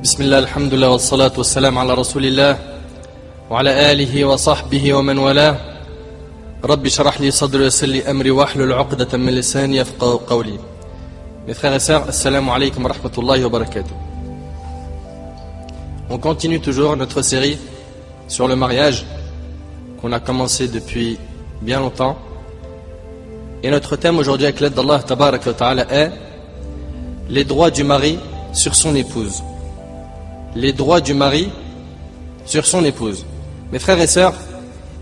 بسم الله الحمد لله والصلاة والسلام على رسول الله وعلى آله وصحبه ومن والاه رب اشرح لي صدري ويسر لي أمري واحلل عقدة من لساني يفقهوا قولي. Mes frères et sœurs, assalamu alaikum wa rahmatullahi wa barakatuh. On continue toujours notre série sur le mariage qu'on a commencé depuis bien longtemps. Et notre thème aujourd'hui avec l'aide d'Allah tabaraka wa ta'ala est les droits du mari sur son épouse. Les droits du mari sur son épouse. Mes frères et sœurs,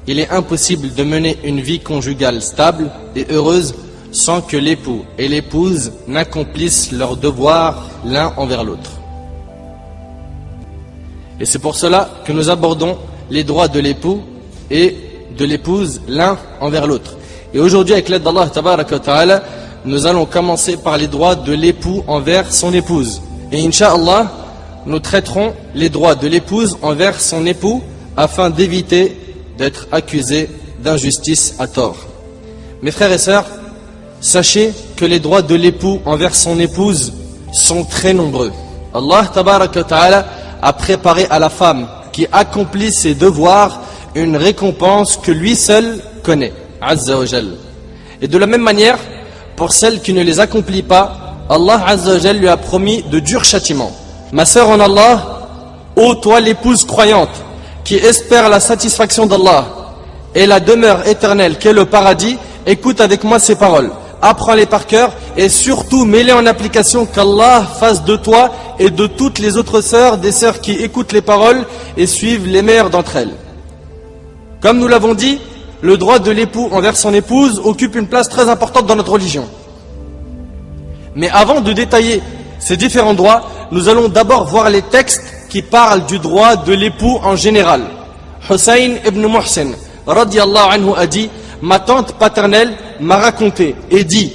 il est impossible de mener une vie conjugale stable et heureuse sans que l'époux et l'épouse n'accomplissent leurs devoirs l'un envers l'autre. Et c'est pour cela que nous abordons les droits de l'époux et de l'épouse l'un envers l'autre. Et aujourd'hui, avec l'aide d'Allah tabaraka wa ta'ala, nous allons commencer par les droits de l'époux envers son épouse. Et Inch'Allah, nous traiterons les droits de l'épouse envers son époux afin d'éviter d'être accusé d'injustice à tort. Mes frères et sœurs, sachez que les droits de l'époux envers son épouse sont très nombreux. Allah tabaraka wa ta'ala a préparé à la femme qui accomplit ses devoirs une récompense que lui seul connaît. Azza wa Jal. Et de la même manière, pour celle qui ne les accomplit pas, Allah Azza wa Jal lui a promis de durs châtiments. Ma sœur en Allah, ô toi l'épouse croyante, qui espère la satisfaction d'Allah et la demeure éternelle qu'est le paradis, écoute avec moi ces paroles, apprends-les par cœur et surtout mets-les en application, qu'Allah fasse de toi et de toutes les autres sœurs des sœurs qui écoutent les paroles et suivent les meilleures d'entre elles. Comme nous l'avons dit, le droit de l'époux envers son épouse occupe une place très importante dans notre religion. Mais avant de détailler ces différents droits, nous allons d'abord voir les textes qui parlent du droit de l'époux en général. Hussein ibn Muhsin radiyallahu anhu a dit: ma tante paternelle m'a raconté et dit: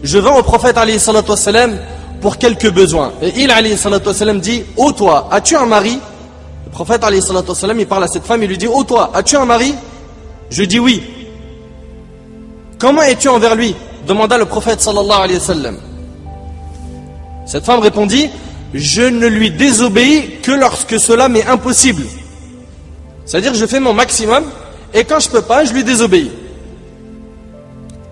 je vais au prophète alayhi salatu wassalam pour quelques besoins. Et il alayhi salatu wassalam dit: ô toi, as-tu un mari? Le prophète alayhi salatu wassalam, il parle à cette femme, il lui dit: ô toi, as-tu un mari? Je dis oui. Comment es-tu envers lui? Demanda le prophète sallallahu alayhi wa sallam. Cette femme répondit: je ne lui désobéis que lorsque cela m'est impossible. C'est-à-dire, je fais mon maximum et quand je peux pas, je lui désobéis.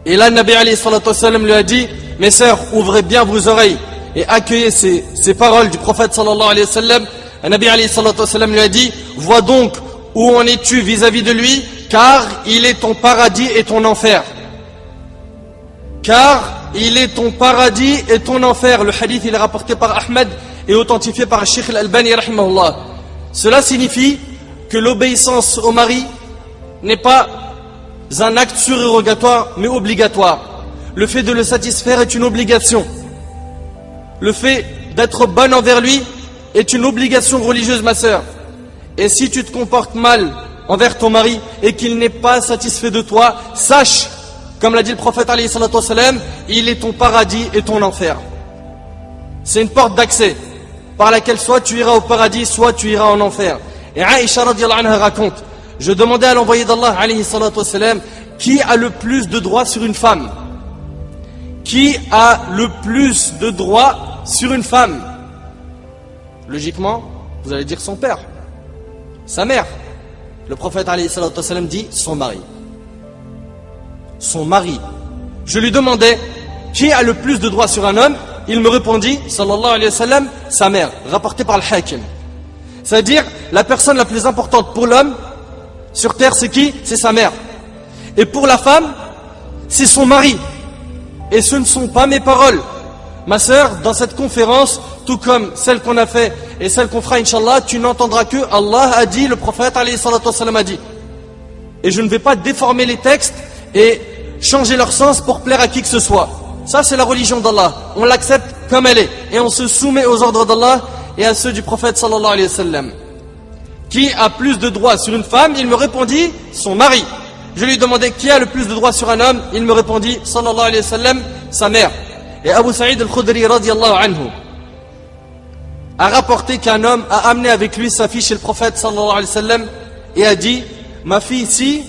Et là, le Nabi alayhi salatu wassalam lui a dit: mes sœurs, ouvrez bien vos oreilles et accueillez ces paroles du prophète sallallahu alayhi wa sallam. Le Nabi alayhi salatu wassalam lui a dit: vois donc où en es-tu vis-à-vis de lui, car il est ton paradis et ton enfer. Car il est ton paradis et ton enfer. Le hadith, il est rapporté par Ahmed et authentifié par Sheikh Al-Albani rahimahullah. Cela signifie que l'obéissance au mari n'est pas un acte surérogatoire mais obligatoire. Le fait de le satisfaire est une obligation. Le fait d'être bonne envers lui est une obligation religieuse, ma sœur. Et si tu te comportes mal envers ton mari et qu'il n'est pas satisfait de toi, sache, comme l'a dit le prophète alayhi salatu wassalam, il est ton paradis et ton enfer. C'est une porte d'accès par laquelle soit tu iras au paradis, soit tu iras en enfer. Et Aïcha radiyallahu anha raconte: je demandais à l'envoyé d'Allah alayhi salatu wassalam, qui a le plus de droits sur une femme? Qui a le plus de droits sur une femme? Logiquement, vous allez dire son père, sa mère. Le prophète alayhi salatu wassalam dit: son mari. Son mari. Je lui demandais: qui a le plus de droits sur un homme? Il me répondit, sallallahu alayhi wa sallam, sa mère, rapporté par le Hakim. C'est-à-dire, la personne la plus importante pour l'homme sur terre, c'est qui? C'est sa mère. Et pour la femme, c'est son mari. Et ce ne sont pas mes paroles. Ma sœur, dans cette conférence, tout comme celle qu'on a fait et celle qu'on fera, Inch'Allah, tu n'entendras que Allah a dit, le prophète alayhi salatu wassalam a dit. Et je ne vais pas déformer les textes et changer leur sens pour plaire à qui que ce soit. Ça, c'est la religion d'Allah. On l'accepte comme elle est et on se soumet aux ordres d'Allah et à ceux du prophète sallallahu alayhi wa sallam. Qui a plus de droits sur une femme? Il me répondit: son mari. Je lui demandais: qui a le plus de droits sur un homme? Il me répondit, sallallahu alayhi wa sallam, sa mère. Et Abu Sa'id al-Khudri radiyallahu anhu a rapporté qu'un homme a amené avec lui sa fille chez le prophète sallallahu alayhi wa sallam et a dit: ma fille ici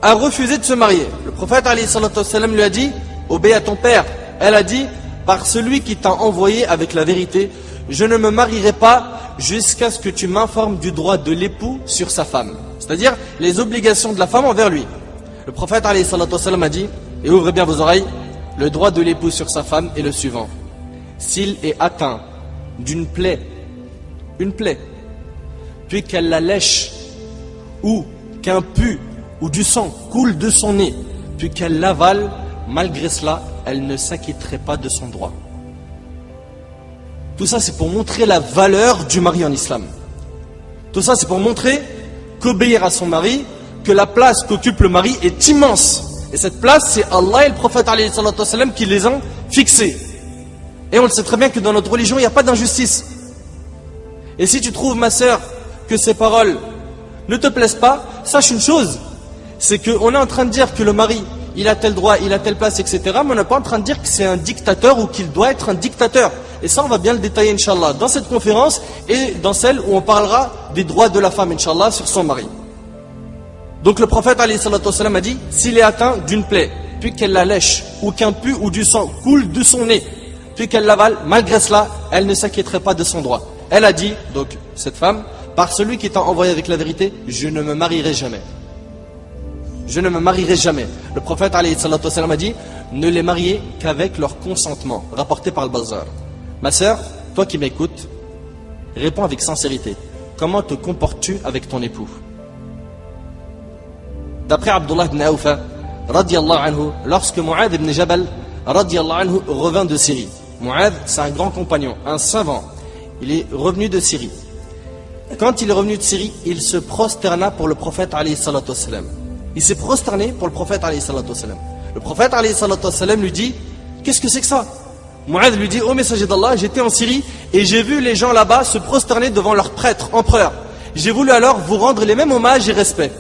a refusé de se marier. Le prophète alayhi salatu wa sallam lui a dit: obéis à ton père. Elle a dit: par celui qui t'a envoyé avec la vérité, je ne me marierai pas jusqu'à ce que tu m'informes du droit de l'époux sur sa femme. C'est-à-dire les obligations de la femme envers lui. Le prophète alayhi salatu wassalam a dit, et ouvrez bien vos oreilles, le droit de l'époux sur sa femme est le suivant. S'il est atteint d'une plaie, une plaie, puis qu'elle la lèche, ou qu'un pu ou du sang coule de son nez, puis qu'elle l'avale, malgré cela, elle ne s'acquitterait pas de son droit. Tout ça, c'est pour montrer la valeur du mari en islam. Tout ça, c'est pour montrer qu'obéir à son mari, que la place qu'occupe le mari est immense. Et cette place, c'est Allah et le prophète alayhi salatu wassalam qui les ont fixés. Et on le sait très bien que dans notre religion, il n'y a pas d'injustice. Et si tu trouves, ma sœur, que ces paroles ne te plaisent pas, sache une chose, c'est qu'on est en train de dire que le mari, il a tel droit, il a telle place, etc. Mais on n'est pas en train de dire que c'est un dictateur ou qu'il doit être un dictateur. Et ça, on va bien le détailler, Inch'Allah, dans cette conférence et dans celle où on parlera des droits de la femme, Inch'Allah, sur son mari. Donc le prophète, alayhi salatu wassalam, a dit, s'il est atteint d'une plaie, puis qu'elle la lèche, ou qu'un pu ou du sang coule de son nez, puis qu'elle l'avale, malgré cela, elle ne s'inquiéterait pas de son droit. Elle a dit, donc, cette femme, par celui qui t'a envoyé avec la vérité, je ne me marierai jamais. Je ne me marierai jamais. Le prophète, alayhi salatu wassalam, a dit, ne les mariez qu'avec leur consentement, rapporté par le Bazar. Ma sœur, toi qui m'écoutes, réponds avec sincérité. Comment te comportes-tu avec ton époux? D'après Abdullah ibn Awfa, radiyallahu anhu, lorsque Mu'adh ibn Jabal, radiyallahu anhu, revint de Syrie. Mu'adh, c'est un grand compagnon, un savant. Il est revenu de Syrie. Quand il est revenu de Syrie, il se prosterna pour le prophète alayhi salatu wassalam. Il s'est prosterné pour le prophète alayhi salatu wassalam. Le prophète alayhi salatu wassalam lui dit, qu'est-ce que c'est que ça? Mu'adh lui dit, ô messager d'Allah, j'étais en Syrie et j'ai vu les gens là-bas se prosterner devant leur prêtre, empereur. J'ai voulu alors vous rendre les mêmes hommages et respects.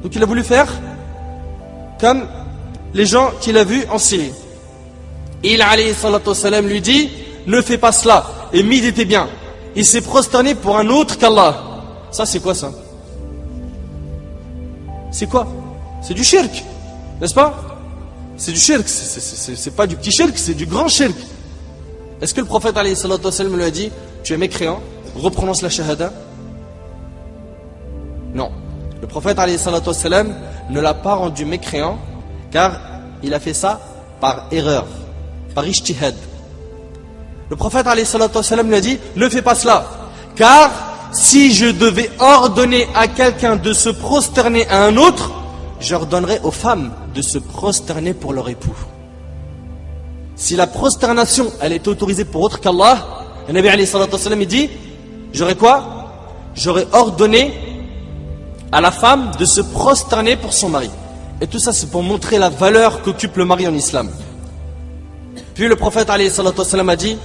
Donc il a voulu faire comme les gens qu'il a vus en Syrie. Il alayhi salatu wassalam lui dit, ne fais pas cela. Et méditez bien. Il s'est prosterné pour un autre qu'Allah. Ça c'est quoi ça? C'est quoi? C'est du shirk, n'est-ce pas? C'est du shirk, c'est pas du petit shirk, c'est du grand shirk. Est-ce que le prophète alayhi salatu wassalam lui a dit, tu es mécréant, reprononce la shahada? Non. Le prophète alayhi salatu wassalam ne l'a pas rendu mécréant, car il a fait ça par erreur, par ijtihad. Le prophète alayhi salatu wassalam lui a dit, ne fais pas cela, car si je devais ordonner à quelqu'un de se prosterner à un autre, j'ordonnerais aux femmes de se prosterner pour leur époux. Si la prosternation, elle est autorisée pour autre qu'Allah, le Nabi alayhi salatu wassalam, il dit, j'aurais quoi? J'aurais ordonné à la femme de se prosterner pour son mari. Et tout ça, c'est pour montrer la valeur qu'occupe le mari en islam. Puis le prophète alayhi salatu wassalam a dit,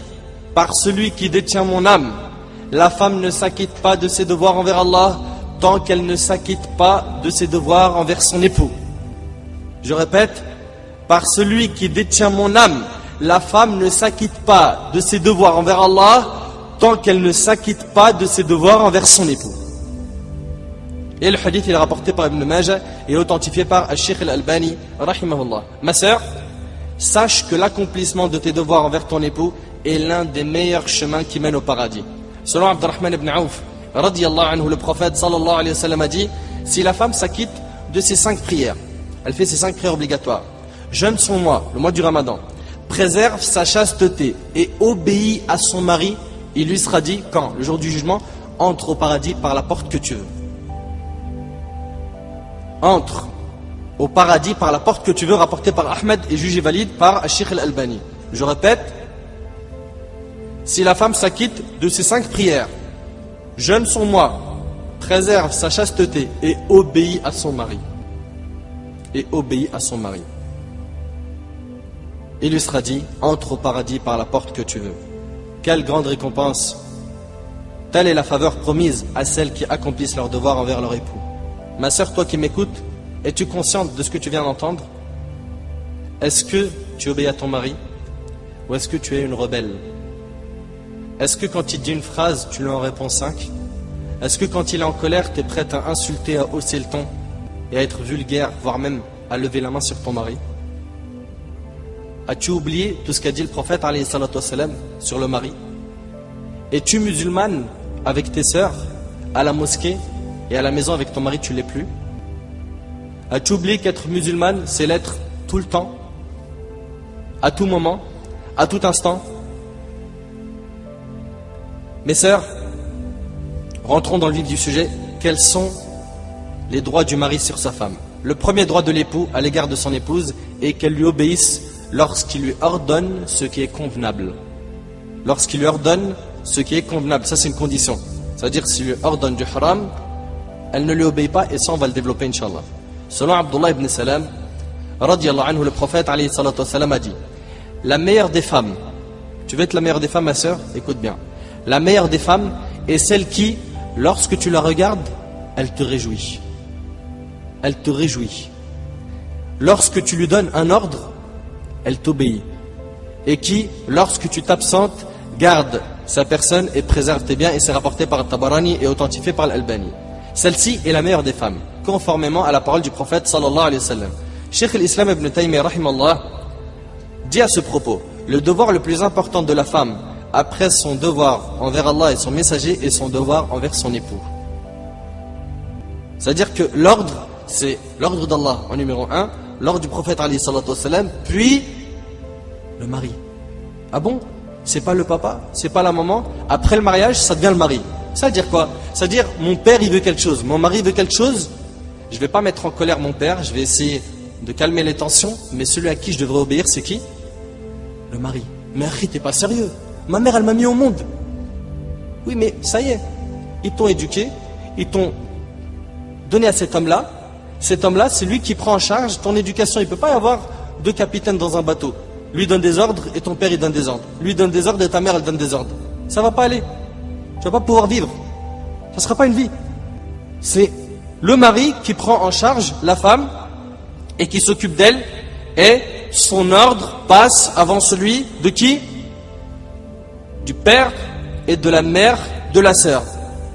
par celui qui détient mon âme, la femme ne s'acquitte pas de ses devoirs envers Allah tant qu'elle ne s'acquitte pas de ses devoirs envers son époux. Je répète, par celui qui détient mon âme, la femme ne s'acquitte pas de ses devoirs envers Allah tant qu'elle ne s'acquitte pas de ses devoirs envers son époux. Et le hadith il est rapporté par Ibn Majah et authentifié par Al-Sheikh Al-Albani, rahimahullah. Ma sœur, sache que l'accomplissement de tes devoirs envers ton époux est l'un des meilleurs chemins qui mènent au paradis. Selon Abdurrahman ibn Auf, radiyallahu anhu, le prophète sallallahu alayhi wa sallam a dit, si la femme s'acquitte de ses 5 prières, elle fait ses 5 prières obligatoires, jeûne son mois, le mois du Ramadan, préserve sa chasteté et obéit à son mari, il lui sera dit, quand? Le jour du jugement, entre au paradis par la porte que tu veux. Entre au paradis par la porte que tu veux, rapporté par Ahmed et jugé valide par Al-Sheikh Al-Albani. Je répète, si la femme s'acquitte de ses 5 prières, jeûne son mois, préserve sa chasteté et obéit à son mari. Et obéit à son mari. Il lui sera dit, entre au paradis par la porte que tu veux. Quelle grande récompense! Telle est la faveur promise à celles qui accomplissent leurs devoirs envers leur époux. Ma sœur, toi qui m'écoutes, es-tu consciente de ce que tu viens d'entendre? Est-ce que tu obéis à ton mari? Ou est-ce que tu es une rebelle? Est-ce que quand il dit une phrase, tu lui en réponds 5? Est-ce que quand il est en colère, tu es prête à insulter, à hausser le ton et à être vulgaire, voire même à lever la main sur ton mari? As-tu oublié tout ce qu'a dit le prophète alayhi salatu wassalam sur le mari? Es-tu musulmane avec tes sœurs, à la mosquée et à la maison avec ton mari, tu ne l'es plus? As-tu oublié qu'être musulmane, c'est l'être tout le temps, à tout moment, à tout instant? Mes sœurs, rentrons dans le vif du sujet. Quels sont les droits du mari sur sa femme? Le premier droit de l'époux à l'égard de son épouse est qu'elle lui obéisse lorsqu'il lui ordonne ce qui est convenable. Lorsqu'il lui ordonne ce qui est convenable, ça c'est une condition. C'est-à-dire s'il lui ordonne du haram, elle ne lui obéit pas, et ça on va le développer Inch'Allah. Selon Abdullah ibn Salam, radiyallahu anhu, le prophète alayhi salatu wassalam a dit: la meilleure des femmes, tu veux être la meilleure des femmes ma sœur? Écoute bien. La meilleure des femmes est celle qui, lorsque tu la regardes, elle te réjouit. Elle te réjouit. Lorsque tu lui donnes un ordre, elle t'obéit. Et qui, lorsque tu t'absentes, garde sa personne et préserve tes biens, et c'est rapporté par Tabarani et authentifié par l'Albani. Celle-ci est la meilleure des femmes, conformément à la parole du prophète sallallahu alayhi wa sallam. Cheikh al-Islam ibn Taymiyyah rahimallah dit à ce propos: le devoir le plus important de la femme après son devoir envers Allah et son messager est son devoir envers son époux. C'est-à-dire que l'ordre, c'est l'ordre d'Allah en numéro 1, l'ordre du prophète alayhi salatu wassalam, puis le mari. Ah bon? C'est pas le papa, c'est pas la maman. Après le mariage, ça devient le mari. Ça veut dire quoi? Ça veut dire mon père il veut quelque chose, mon mari veut quelque chose. Je vais pas mettre en colère mon père, je vais essayer de calmer les tensions, mais celui à qui je devrais obéir, c'est qui? Le mari. Mais Harry, t'es pas sérieux? Ma mère, elle m'a mis au monde. Oui, mais ça y est, ils t'ont éduqué, ils t'ont donné à cet homme-là. Cet homme-là, c'est lui qui prend en charge ton éducation. Il ne peut pas y avoir deux capitaines dans un bateau. Lui donne des ordres et ton père il donne des ordres. Lui donne des ordres et ta mère elle donne des ordres. Ça va pas aller. Tu vas pas pouvoir vivre. Ça sera pas une vie. C'est le mari qui prend en charge la femme et qui s'occupe d'elle, et son ordre passe avant celui de qui? Du père et de la mère de la sœur.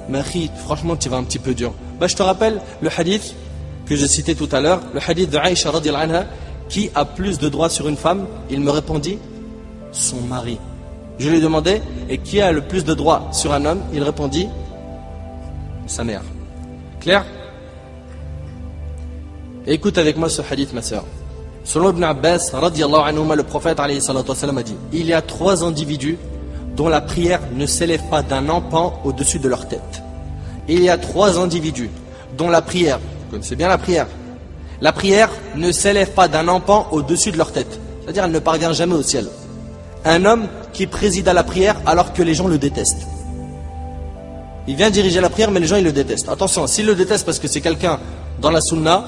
Mais franchement tu vas un petit peu dur. Je te rappelle le hadith que j'ai cité tout à l'heure, le hadith de Aïcha radiyallahu anha: qui a plus de droits sur une femme? Il me répondit: son mari. Je lui demandais: et qui a le plus de droits sur un homme? Il répondit: sa mère. Clair? Et écoute avec moi ce hadith ma sœur. Selon Ibn Abbas radiyallahu anhu, le prophète alayhi salatu wassalam a dit: il y a 3 individus dont la prière ne s'élève pas d'un empan au-dessus de leur tête. Il y a 3 individus dont la prière, vous connaissez bien la prière ne s'élève pas d'un empan au-dessus de leur tête. C'est-à-dire elle ne parvient jamais au ciel. Un homme qui préside à la prière alors que les gens le détestent. Il vient diriger la prière mais les gens ils le détestent. Attention, s'il le déteste parce que c'est quelqu'un dans la sunna,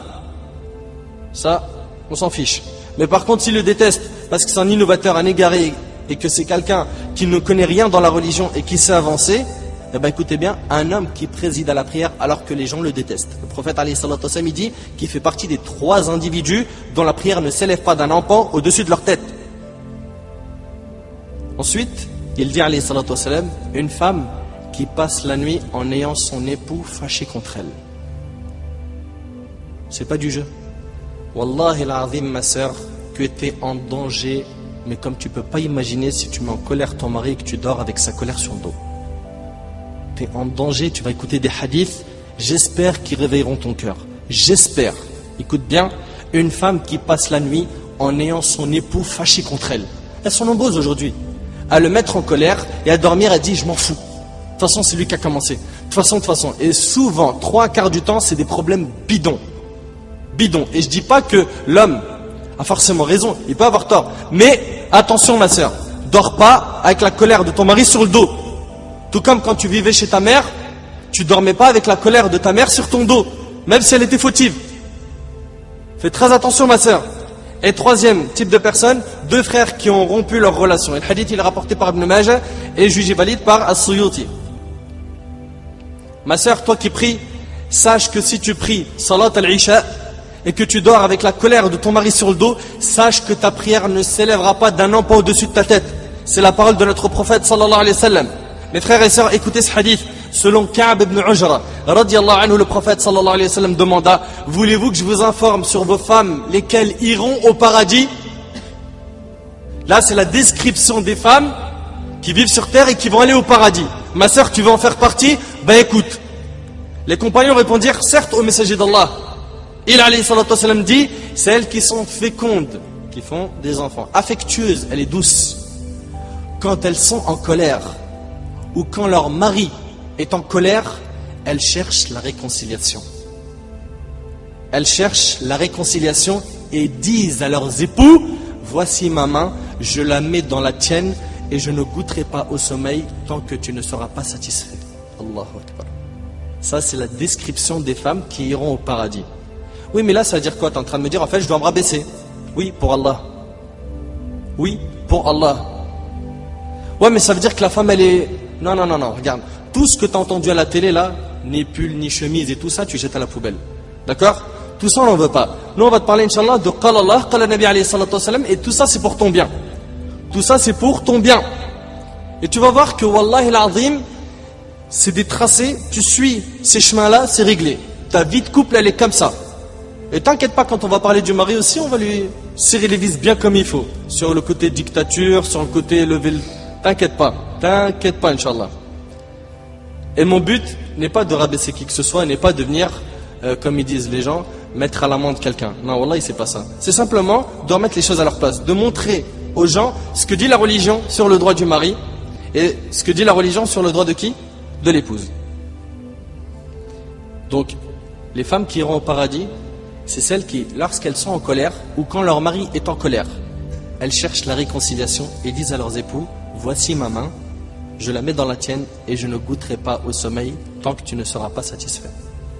ça on s'en fiche. Mais par contre s'il le déteste parce que c'est un innovateur, un égaré, et que c'est quelqu'un qui ne connaît rien dans la religion et qui sait avancer, eh bien écoutez bien, un homme qui préside à la prière alors que les gens le détestent. Le prophète alayhi salatu wassalam, il dit qu'il fait partie des 3 individus dont la prière ne s'élève pas d'un empan au-dessus de leur tête. Ensuite, il dit alayhi salatu wassalam: une femme qui passe la nuit en ayant son époux fâché contre elle. C'est pas du jeu. Wallahi l'azim ma sœur, que tu es en danger, mais comme tu peux pas imaginer si tu mets en colère ton mari et que tu dors avec sa colère sur le dos. Tu es en danger, tu vas écouter des hadiths, j'espère qu'ils réveilleront ton cœur. J'espère. Écoute bien, une femme qui passe la nuit en ayant son époux fâché contre elle. Elles sont nombreuses aujourd'hui à le mettre en colère et à dormir, elle dit je m'en fous. De toute façon c'est lui qui a commencé. De toute façon. Et souvent, 3/4 du temps, c'est des problèmes bidons. Bidons. Et je dis pas que l'homme a forcément raison, il peut avoir tort. Mais attention ma sœur, dors pas avec la colère de ton mari sur le dos. Tout comme quand tu vivais chez ta mère, tu dormais pas avec la colère de ta mère sur ton dos, même si elle était fautive. Fais très attention ma sœur. Et 3e type de personne, 2 frères qui ont rompu leur relation. Et le hadith il est rapporté par Ibn Majah et jugé valide par As-Suyuti. Ma sœur, toi qui pries, sache que si tu pries Salat al-Isha et que tu dors avec la colère de ton mari sur le dos, sache que ta prière ne s'élèvera pas d'un empan au-dessus de ta tête. C'est la parole de notre prophète sallallahu alayhi wa sallam. Mes frères et sœurs, écoutez ce hadith. Selon Ka'b ibn Ujra, radiyallahu anhu, le prophète sallallahu alayhi wa sallam demanda: voulez-vous que je vous informe sur vos femmes, lesquelles iront au paradis? Là, c'est la description des femmes qui vivent sur terre et qui vont aller au paradis. Ma sœur, tu veux en faire partie? Ben écoute. Les compagnons répondirent, certes au messager d'Allah. Il alayhi salatu wassalam dit, celles qui sont fécondes, qui font des enfants, affectueuses, elle est douce. Quand elles sont en colère, ou quand leur mari est en colère, elles cherchent la réconciliation. Elles cherchent la réconciliation et disent à leurs époux, voici ma main, je la mets dans la tienne et je ne goûterai pas au sommeil tant que tu ne seras pas satisfait. Allahu Akbar. Ça, c'est la description des femmes qui iront au paradis. Oui, mais là, ça veut dire quoi? Tu es en train de me dire, en fait, je dois me rabaisser. Oui, pour Allah. Oui, pour Allah. Ouais, mais ça veut dire que la femme, elle est... Non, non, non, non, regarde. Tout ce que tu as entendu à la télé, là, ni pull, ni chemise et tout ça, tu jettes à la poubelle. D'accord? Tout ça, on n'en veut pas. Nous, on va te parler, Inch'Allah, de Qala Allah, Qala Nabi alayhi salatu wassalam, et tout ça, c'est pour ton bien. Tout ça, c'est pour ton bien. Et tu vas voir que, Wallahi al-Azim, c'est des tracés, tu suis ces chemins-là, c'est réglé. Ta vie de couple, elle est comme ça. Et t'inquiète pas, quand on va parler du mari aussi, on va lui serrer les vis bien comme il faut. Sur le côté dictature, sur le côté lever le... T'inquiète pas, Inch'Allah. Et mon but n'est pas de rabaisser qui que ce soit, n'est pas de venir, comme ils disent les gens, mettre à l'amende quelqu'un. Non, Wallah, c'est pas ça. C'est simplement de remettre les choses à leur place, de montrer aux gens ce que dit la religion sur le droit du mari et ce que dit la religion sur le droit de qui? De l'épouse. Donc, les femmes qui iront au paradis, c'est celles qui, lorsqu'elles sont en colère ou quand leur mari est en colère, elles cherchent la réconciliation et disent à leurs époux, voici ma main, je la mets dans la tienne et je ne goûterai pas au sommeil tant que tu ne seras pas satisfait.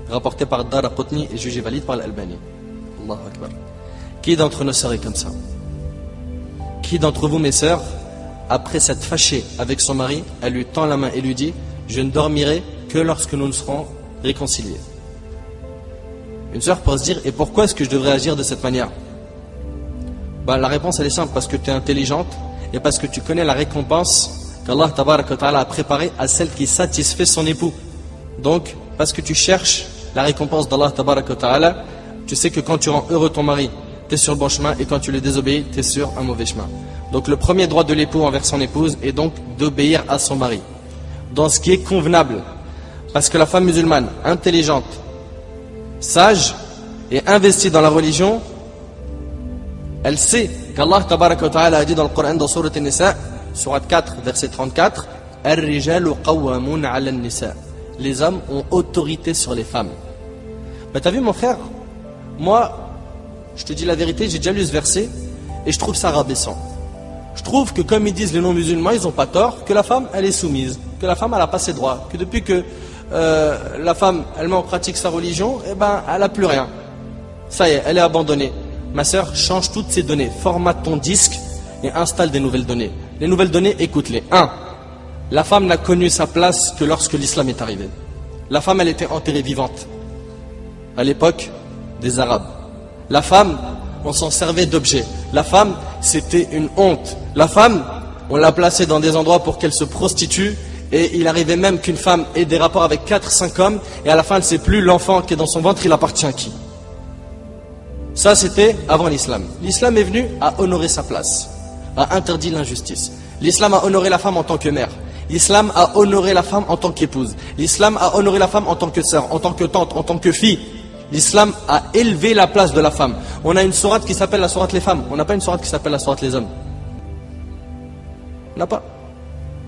Rapporté par Daraqutni et jugé valide par l'Albani. Allahu Akbar. Qui d'entre nos sœurs est comme ça? Qui d'entre vous, mes sœurs, après s'être fâchée avec son mari, elle lui tend la main et lui dit, je ne dormirai que lorsque nous nous serons réconciliés? Une sœur peut se dire, et pourquoi est-ce que je devrais agir de cette manière? La réponse elle est simple, parce que tu es intelligente et parce que tu connais la récompense qu'Allah tabaraka wa ta'ala a préparée à celle qui satisfait son époux. Donc, parce que tu cherches la récompense d'Allah tabaraka wa ta'ala, tu sais que quand tu rends heureux ton mari, tu es sur le bon chemin, et quand tu le désobéis, tu es sur un mauvais chemin. Donc le premier droit de l'époux envers son épouse est donc d'obéir à son mari, dans ce qui est convenable. Parce que la femme musulmane, intelligente, sage et investie dans la religion, elle sait qu'Allah tabaraka wa ta'ala a dit dans le Coran, dans Sourate An-Nisa, Sourate 4, verset 34, Ar-rijalu qawwamun 'ala an-nisa. Les hommes ont autorité sur les femmes. T'as vu mon frère? Moi, je te dis la vérité, j'ai déjà lu ce verset et je trouve ça rabaissant. Je trouve que comme ils disent les non-musulmans, ils n'ont pas tort, que la femme, elle est soumise, que la femme, elle n'a pas ses droits, que depuis que la femme, elle met en pratique sa religion, elle n'a plus rien. Ça y est, elle est abandonnée. Ma sœur, change toutes ces données, formate ton disque et installe des nouvelles données. Les nouvelles données, écoute-les. 1. La femme n'a connu sa place que lorsque l'islam est arrivé. La femme, elle était enterrée vivante à l'époque des Arabes. La femme, on s'en servait d'objet. La femme, c'était une honte. La femme, on l'a placée dans des endroits pour qu'elle se prostitue. Et il arrivait même qu'une femme ait des rapports avec 4-5 hommes. Et à la fin, elle ne sait plus l'enfant qui est dans son ventre, il appartient à qui. Ça, c'était avant l'islam. L'islam est venu à honorer sa place, a interdit l'injustice. L'islam a honoré la femme en tant que mère. L'islam a honoré la femme en tant qu'épouse. L'islam a honoré la femme en tant que sœur, en tant que tante, en tant que fille. L'islam a élevé la place de la femme. On a une sourate qui s'appelle la sourate les femmes. On n'a pas une sourate qui s'appelle la sourate les hommes. On n'a pas.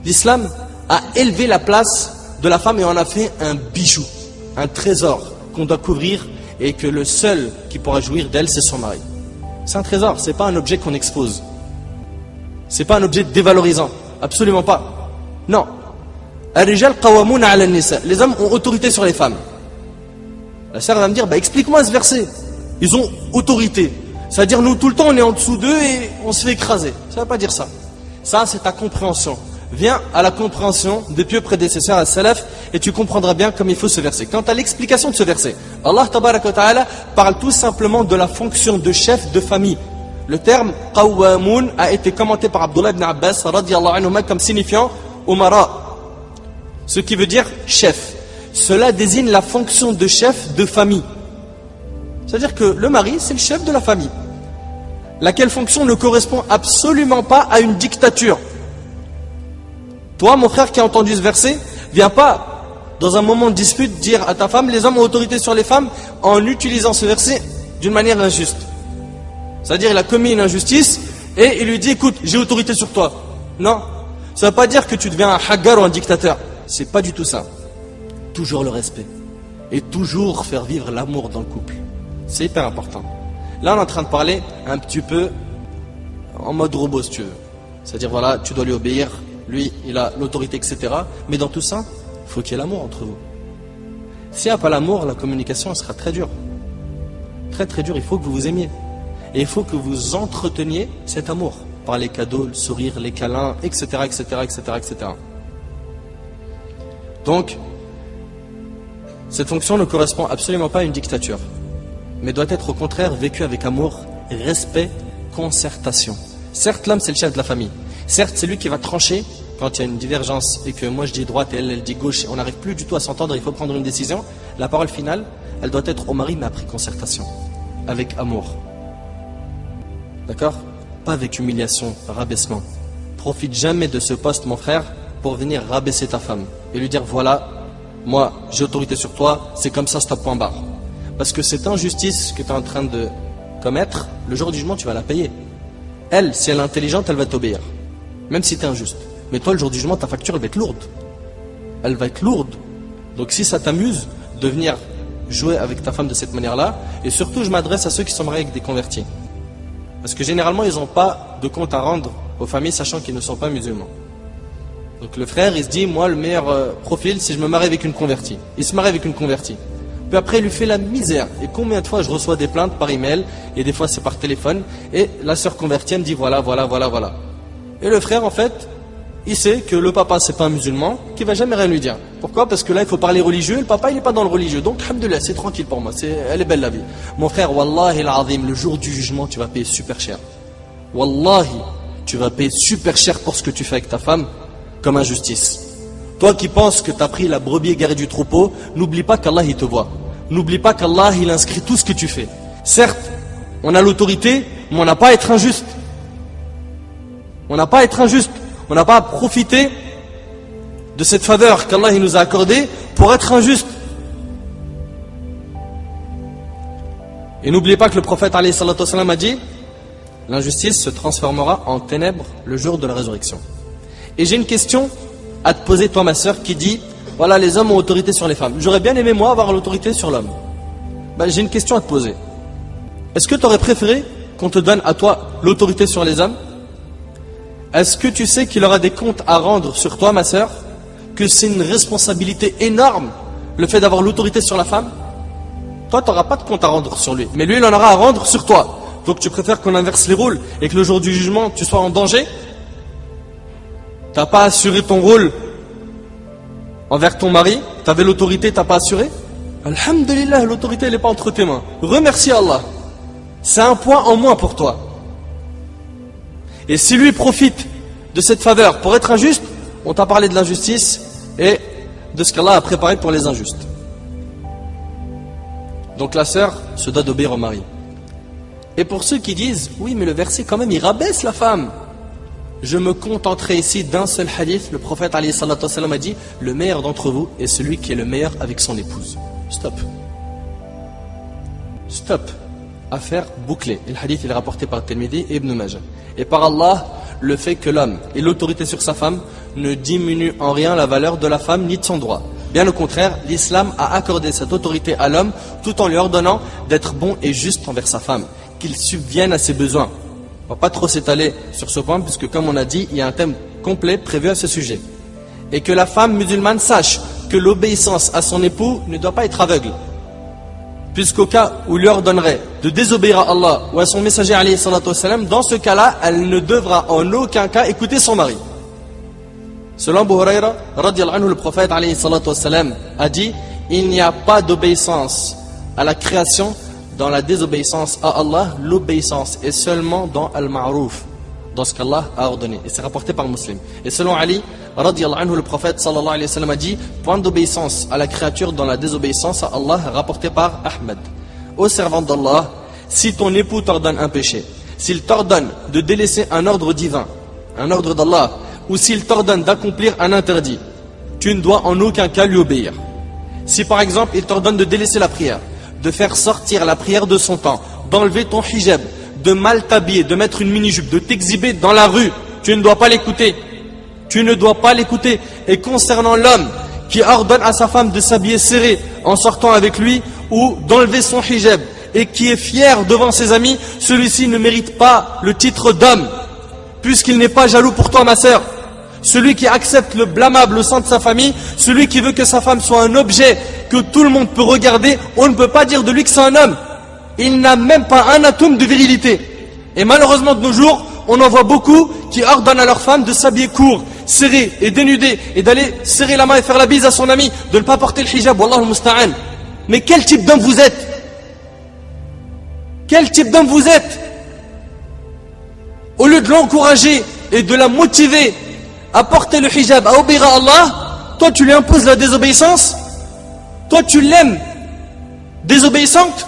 L'islam a élevé la place de la femme et on a fait un bijou, un trésor qu'on doit couvrir et que le seul qui pourra jouir d'elle, c'est son mari. C'est un trésor, c'est pas un objet qu'on expose. C'est pas un objet dévalorisant. Absolument pas. Non. Ar-rijal qawwamuna 'ala an-nisa. Les hommes ont autorité sur les femmes. La sœur va me dire, explique-moi ce verset. Ils ont autorité. C'est-à-dire, nous, tout le temps, on est en dessous d'eux et on se fait écraser. Ça ne veut pas dire ça. Ça, c'est ta compréhension. Viens à la compréhension des pieux prédécesseurs à salaf et tu comprendras bien comme il faut ce verset. Quant à l'explication de ce verset, Allah tabaraka wa ta'ala parle tout simplement de la fonction de chef de famille. Le terme qawwamun a été commenté par Abdullah ibn Abbas radiyallahu anhuma comme signifiant umara, ce qui veut dire chef. Cela désigne la fonction de chef de famille. C'est-à-dire que le mari, c'est le chef de la famille, laquelle fonction ne correspond absolument pas à une dictature. Toi, mon frère qui a entendu ce verset, viens pas dans un moment de dispute dire à ta femme, les hommes ont autorité sur les femmes en utilisant ce verset d'une manière injuste. C'est-à-dire, il a commis une injustice et il lui dit, écoute, j'ai autorité sur toi. Non, ça ne veut pas dire que tu deviens un haggar ou un dictateur. C'est pas du tout ça. Toujours le respect. Et toujours faire vivre l'amour dans le couple. C'est hyper important. Là, on est en train de parler un petit peu en mode robot, si tu veux. C'est-à-dire, voilà, tu dois lui obéir, lui, il a l'autorité, etc. Mais dans tout ça, il faut qu'il y ait l'amour entre vous. S'il n'y a pas l'amour, la communication, elle sera très dure. Très très dure, il faut que vous vous aimiez. Et il faut que vous entreteniez cet amour. Par les cadeaux, le sourire, les câlins, etc., etc., etc., etc. Donc, cette fonction ne correspond absolument pas à une dictature, mais doit être au contraire vécue avec amour, respect, concertation. Certes, l'homme c'est le chef de la famille. Certes, c'est lui qui va trancher quand il y a une divergence et que moi je dis droite et elle dit gauche et on n'arrive plus du tout à s'entendre, il faut prendre une décision. La parole finale, elle doit être au mari mais après concertation, avec amour. D'accord? Pas avec humiliation, rabaissement. Profite jamais de ce poste, mon frère, pour venir rabaisser ta femme et lui dire voilà, moi j'ai autorité sur toi, c'est comme ça, stop, point barre. Parce que cette injustice que tu es en train de commettre, le jour du jugement tu vas la payer. Elle, si elle est intelligente, elle va t'obéir, même si tu es injuste. Mais toi, le jour du jugement, ta facture elle va être lourde. Elle va être lourde. Donc si ça t'amuse de venir jouer avec ta femme de cette manière-là, et surtout je m'adresse à ceux qui sont mariés avec des convertis. Parce que généralement, ils n'ont pas de compte à rendre aux familles, sachant qu'ils ne sont pas musulmans. Donc le frère, il se dit, moi, le meilleur profil, c'est je me marie avec une convertie. Il se marie avec une convertie. Puis après, il lui fait la misère. Et combien de fois je reçois des plaintes par email, et des fois c'est par téléphone, et la sœur convertie, elle me dit, voilà, voilà, voilà, voilà. Et le frère, en fait, il sait que le papa, c'est pas un musulman, qu'il va jamais rien lui dire. Pourquoi? Parce que là, il faut parler religieux, et le papa, il n'est pas dans le religieux. Donc, alhamdoulilah, c'est tranquille pour moi, elle est belle la vie. Mon frère, wallahi al-azim, le jour du jugement, tu vas payer super cher. Wallahi, tu vas payer super cher pour ce que tu fais avec ta femme, comme injustice. Toi qui penses que tu as pris la brebis égarée du troupeau, n'oublie pas qu'Allah, il te voit. N'oublie pas qu'Allah, il inscrit tout ce que tu fais. Certes, on a l'autorité, mais on n'a pas à être injuste. On n'a pas à être injuste. On n'a pas à profiter de cette faveur qu'Allah nous a accordée pour être injuste. Et n'oubliez pas que le prophète alayhi salatu wassalam a dit, l'injustice se transformera en ténèbres le jour de la résurrection. Et j'ai une question à te poser, toi ma soeur, qui dit, voilà, les hommes ont autorité sur les femmes. J'aurais bien aimé moi avoir l'autorité sur l'homme. Ben, j'ai une question à te poser. Est-ce que tu aurais préféré qu'on te donne à toi l'autorité sur les hommes? Est-ce que tu sais qu'il aura des comptes à rendre sur toi, ma sœur? Que c'est une responsabilité énorme, le fait d'avoir l'autorité sur la femme? Toi, tu n'auras pas de compte à rendre sur lui, mais lui, il en aura à rendre sur toi. Donc tu préfères qu'on inverse les rôles et que le jour du jugement, tu sois en danger? Tu n'as pas assuré ton rôle envers ton mari? Tu avais l'autorité, tu n'as pas assuré? Alhamdulillah, l'autorité, elle n'est pas entre tes mains. Remercie Allah. C'est un point en moins pour toi. Et si lui profite de cette faveur pour être injuste, on t'a parlé de l'injustice et de ce qu'Allah a préparé pour les injustes. Donc la sœur se doit d'obéir au mari. Et pour ceux qui disent, oui mais le verset quand même il rabaisse la femme, je me contenterai ici d'un seul hadith. Le prophète alayhi salatu wassalam a dit, le meilleur d'entre vous est celui qui est le meilleur avec son épouse. Stop. Stop. Affaire bouclée. Et le hadith il est rapporté par Tirmidhi et Ibn Majah. Et par Allah, le fait que l'homme ait l'autorité sur sa femme ne diminue en rien la valeur de la femme ni de son droit. Bien au contraire, l'islam a accordé cette autorité à l'homme tout en lui ordonnant d'être bon et juste envers sa femme, qu'il subvienne à ses besoins. On ne va pas trop s'étaler sur ce point puisque comme on a dit, il y a un thème complet prévu à ce sujet. Et que la femme musulmane sache que l'obéissance à son époux ne doit pas être aveugle. Puisqu'au cas où il lui ordonnerait de désobéir à Allah ou à son messager alayhi salatu wassalam, dans ce cas-là, elle ne devra en aucun cas écouter son mari. Selon Abu Huraira, radiyallahu anhu, le prophète alayhi salatu wassalam a dit, il n'y a pas d'obéissance à la création dans la désobéissance à Allah. L'obéissance est seulement dans al-ma'rouf, dans ce qu'Allah a ordonné. Et c'est rapporté par Muslim. Et selon Ali, radiyallahu anhu, le prophète sallallahu alayhi wa sallam a dit, point d'obéissance à la créature dans la désobéissance à Allah, rapporté par Ahmed. Ô servant d'Allah, si ton époux t'ordonne un péché, s'il t'ordonne de délaisser un ordre divin, un ordre d'Allah, ou s'il t'ordonne d'accomplir un interdit, tu ne dois en aucun cas lui obéir. Si par exemple il t'ordonne de délaisser la prière, de faire sortir la prière de son temps, d'enlever ton hijab, de mal t'habiller, de mettre une mini-jupe, de t'exhiber dans la rue, tu ne dois pas l'écouter. Tu ne dois pas l'écouter. Et concernant l'homme qui ordonne à sa femme de s'habiller serré en sortant avec lui ou d'enlever son hijab et qui est fier devant ses amis, celui-ci ne mérite pas le titre d'homme, puisqu'il n'est pas jaloux pour toi, ma sœur. Celui qui accepte le blâmable au sein de sa famille, celui qui veut que sa femme soit un objet que tout le monde peut regarder, on ne peut pas dire de lui que c'est un homme. Il n'a même pas un atome de virilité. Et malheureusement de nos jours, on en voit beaucoup qui ordonnent à leur femme de s'habiller court, serré et dénudé, et d'aller serrer la main et faire la bise à son ami, de ne pas porter le hijab, wallahu musta'an. Mais quel type d'homme vous êtes? Quel type d'homme vous êtes? Au lieu de l'encourager et de la motiver à porter le hijab, à obéir à Allah, toi tu lui imposes la désobéissance. Toi tu l'aimes désobéissante.